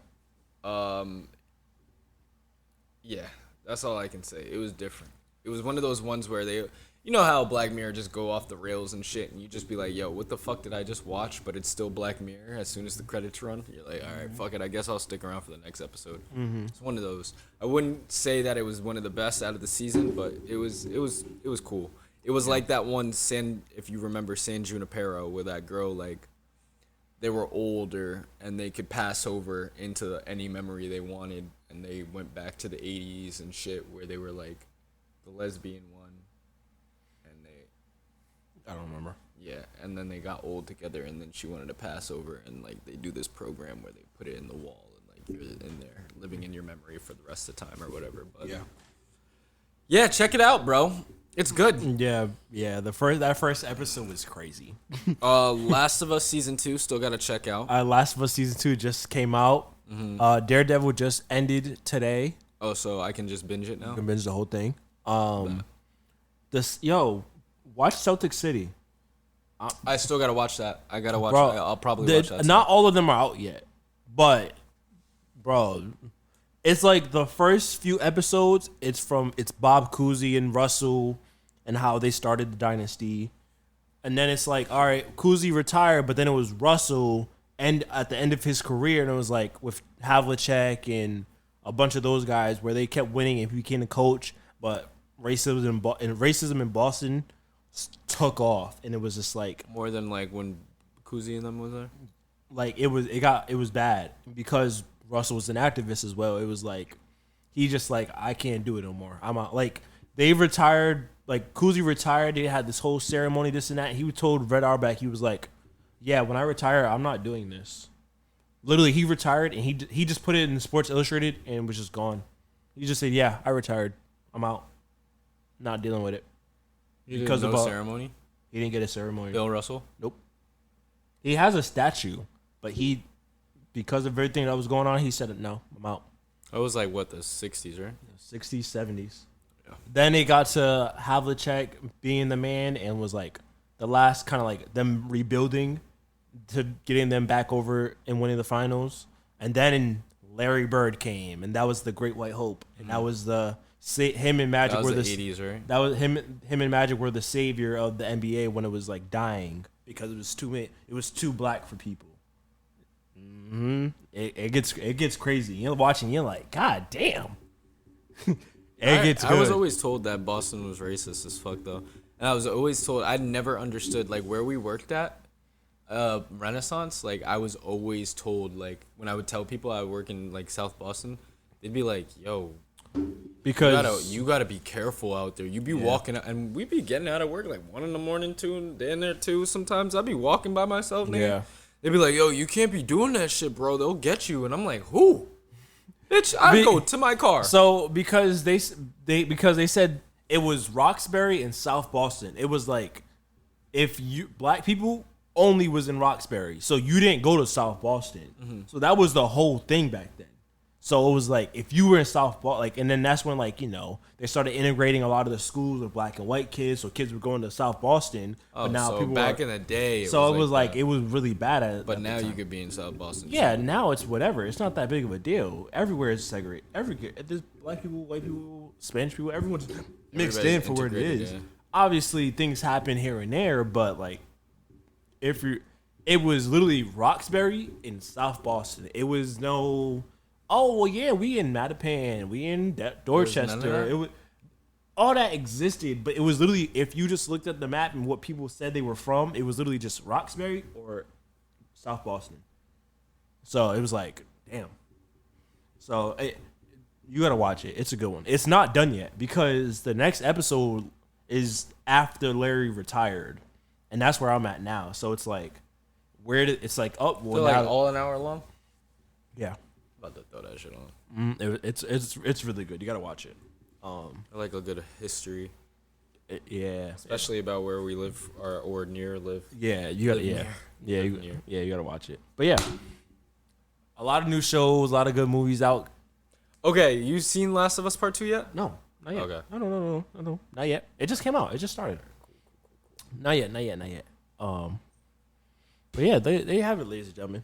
Yeah, that's all I can say. It was different. It was one of those ones where you know how Black Mirror just go off the rails and shit, and you just be like, yo, what the fuck did I just watch? But it's still Black Mirror as soon as the credits run. You're like, all right, fuck it. I guess I'll stick around for the next episode. It's one of those. I wouldn't say that it was one of the best out of the season, but it was cool. It was like that one if you remember San Junipero, where that girl, like, they were older and they could pass over into any memory they wanted, and they went back to the 80s and shit where they were like the lesbian one, and I don't remember. Yeah, and then they got old together, and then she wanted to pass over, and like they do this program where they put it in the wall, and like you're in there living in your memory for the rest of the time or whatever. But yeah, check it out, bro. It's good. Yeah. That first episode was crazy. Last of Us season 2 still gotta check out. Last of Us season 2 just came out. Daredevil just ended today. Oh, so I can just binge it now? You can binge the whole thing. Watch Celtic City. I still gotta watch that. I gotta watch that. I'll probably watch that. Not all of them are out yet, but bro, it's like the first few episodes. It's Bob Cousy and Russell and how they started the dynasty, and then it's like, all right, Cousy retired, but then it was Russell, and at the end of his career, and it was like with Havlicek and a bunch of those guys where they kept winning and he became a coach, but racism in Boston took off, and it was just like more than like when Cousy and them was there. Like it was bad because Russell was an activist as well. It was like he just like, I can't do it no more. I'm out. Like they retired. Like Cousy retired. They had this whole ceremony, this and that. He told Red Auerbach, he was like, "Yeah, when I retire, I'm not doing this." Literally, he retired and he just put it in Sports Illustrated and was just gone. He just said, "Yeah, I retired. I'm out. Not dealing with it." Because of ceremony. He didn't get a ceremony. Bill Russell? Nope. He has a statue, but because of everything that was going on, he said, "No, I'm out." It was like what, the 60s, right? 60s, 70s. Yeah. Then it got to Havlicek being the man and was like the last kind of like them rebuilding to getting them back over and winning the finals. And then Larry Bird came, and that was the Great White Hope, and that was him and Magic were the 80s, right? That was him and Magic were the savior of the NBA when it was like dying because it was too black for people. It gets crazy. You're watching, you're like, God damn. Gets good. I was always told that Boston was racist as fuck though, and I was always told, I never understood like where we worked at Renaissance. Like I was always told, like when I would tell people I work in like South Boston, they'd be like, "Yo, because you gotta be careful out there. You be walking out, and we be getting out of work like 1 a.m, 2, and in there too. Sometimes I'd be walking by myself, nigga. Yeah. They'd be like, "Yo, you can't be doing that shit, bro. They'll get you." And I'm like, "Who? Bitch, I go to my car." So because they said it was Roxbury and South Boston. It was like if black people only was in Roxbury, so you didn't go to South Boston. Mm-hmm. So that was the whole thing back then. So it was like if you were in South Boston, like, and then that's when like they started integrating a lot of the schools with black and white kids, so kids were going to South Boston. Oh, but now so people in the day, it was like it was really bad at it. But now you could be in South Boston. Yeah, now it's whatever. It's not that big of a deal. Everywhere is segregated. There's black people, white people, Spanish people. Everyone's mixed in for where it is. obviously things happen here and there, but like it was literally Roxbury in South Boston. It was no, oh well, yeah, we in Mattapan, we in Dorchester. It was all that existed, but it was literally, if you just looked at the map and what people said they were from, it was literally just Roxbury or South Boston. So it was like, damn. So you gotta watch it. It's a good one. It's not done yet because the next episode is after Larry retired, and that's where I'm at now. So it's like, it's like, oh, well, like all an hour long. Yeah, About to throw that shit on. It's really good. You gotta watch it. I like a good history, Yeah, especially about where we live or near live. yeah, you gotta, you gotta watch it. But yeah, a lot of new shows, a lot of good movies out. Okay, you seen Last of Us Part 2 yet? No, not yet. Okay. No, not yet. It just came out. It just started. Not yet. But yeah, they have it, ladies and gentlemen.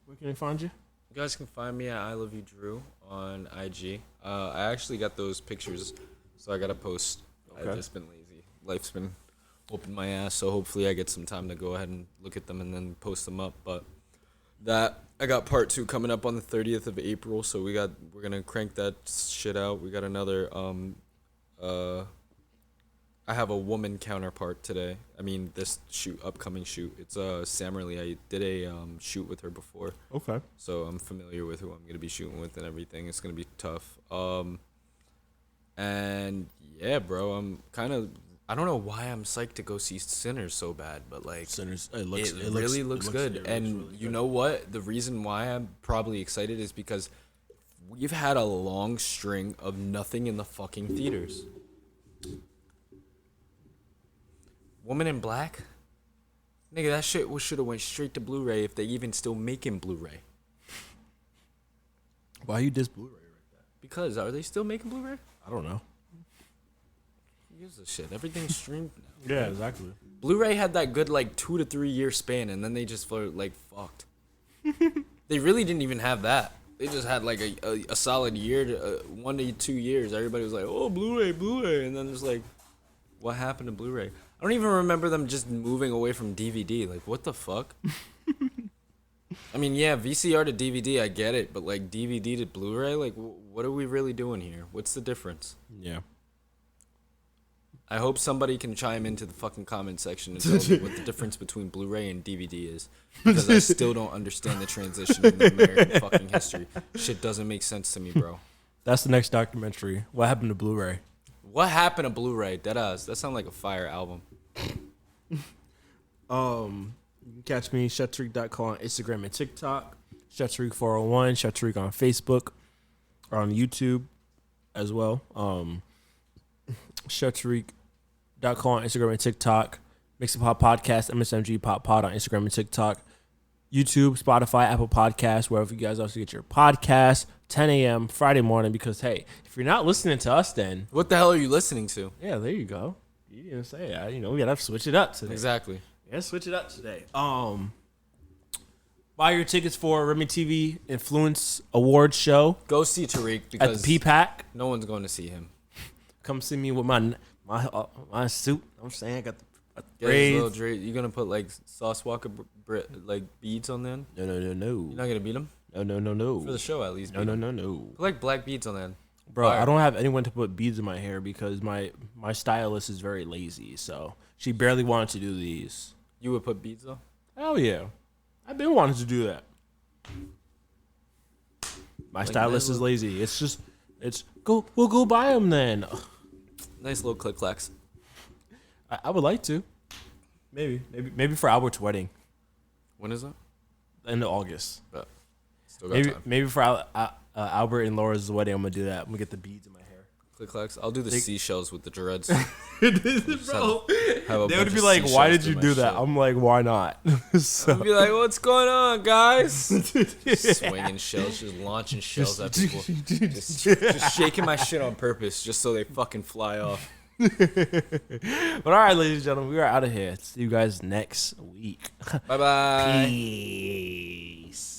Where can they find you? You guys can find me at I Love You Drew on IG. I actually got those pictures, so I gotta post. Okay. I've just been lazy. Life's been whooping my ass, so hopefully I get some time to go ahead and look at them and then post them up. But I got part 2 coming up on the 30th of April, so we're gonna crank that shit out. We got another I have a woman counterpart today. I mean, this upcoming shoot. It's Samerly. I did a shoot with her before. Okay. So I'm familiar with who I'm gonna be shooting with and everything. It's gonna be tough. And yeah, bro, I don't know why I'm psyched to go see Sinners so bad, but like Sinners, it really looks good. And really you know what? The reason why I'm probably excited is because we've had a long string of nothing in the fucking theaters. Woman in Black? Nigga, that shit should have went straight to Blu-ray if they even still making Blu-ray. Why you diss Blu-ray like that? Because are they still making Blu-ray? I don't know. Who gives a shit? Everything's streamed now. Yeah, exactly. Blu-ray had that good like 2 to 3 year span, and then they just like fucked. They really didn't even have that. They just had like a solid year, 1 to 2 years. Everybody was like, "Oh, Blu-ray," and then it's like, what happened to Blu-ray? I don't even remember them just moving away from DVD. Like, what the fuck? I mean, yeah, VCR to DVD, I get it, but like DVD to Blu-ray, like, what are we really doing here? What's the difference? Yeah. I hope somebody can chime into the fucking comment section and tell me what the difference between Blu-ray and DVD is, because I still don't understand the transition in American fucking history. Shit doesn't make sense to me, bro. That's the next documentary. What happened to Blu-ray? What happened to Blu-ray? That sounds like a fire album. You can catch me cheftarik.com on Instagram and TikTok, cheftarik401, Chef Tarik on Facebook or on YouTube as well. cheftarik.com on Instagram and TikTok, Mix and Pop Podcast, MSMG Pop Pod on Instagram and TikTok, YouTube, Spotify, Apple Podcasts, wherever you guys also get your podcasts. 10 a.m. Friday morning, because hey, if you're not listening to us, then what the hell are you listening to? Yeah, there you go. You didn't say it. We gotta switch it up today. Exactly. Yeah, switch it up today. Buy your tickets for Remy TV Influence Awards show. Go see Tarik because at the P-Pack. No one's going to see him. Come see me with my suit. I'm saying I got the braids. You gonna put like Sauce Walker like beads on them? No. You're not gonna beat them? No. For the show, at least. No. Put like black beads on them. Bro, I don't have anyone to put beads in my hair because my stylist is very lazy, so she barely wanted to do these. You would put beads though? Hell yeah. I've been wanting to do that. My stylist is lazy. We'll go buy them then. Nice little click clacks. I would like to. Maybe for Albert's wedding. When is it? End of August. But still got time. Maybe for Albert and Laura's wedding, I'm gonna do that. I'm gonna get the beads in my hair. Click clacks. I'll do the seashells with the dreads. Bro, they would be like, "Why did you do that?" I'm like, "Why not?" So. I'd be like, "What's going on, guys?" Just swinging shells, just launching shells at people, just shaking my shit on purpose, just so they fucking fly off. But all right, ladies and gentlemen, we are out of here. See you guys next week. Bye bye. Peace.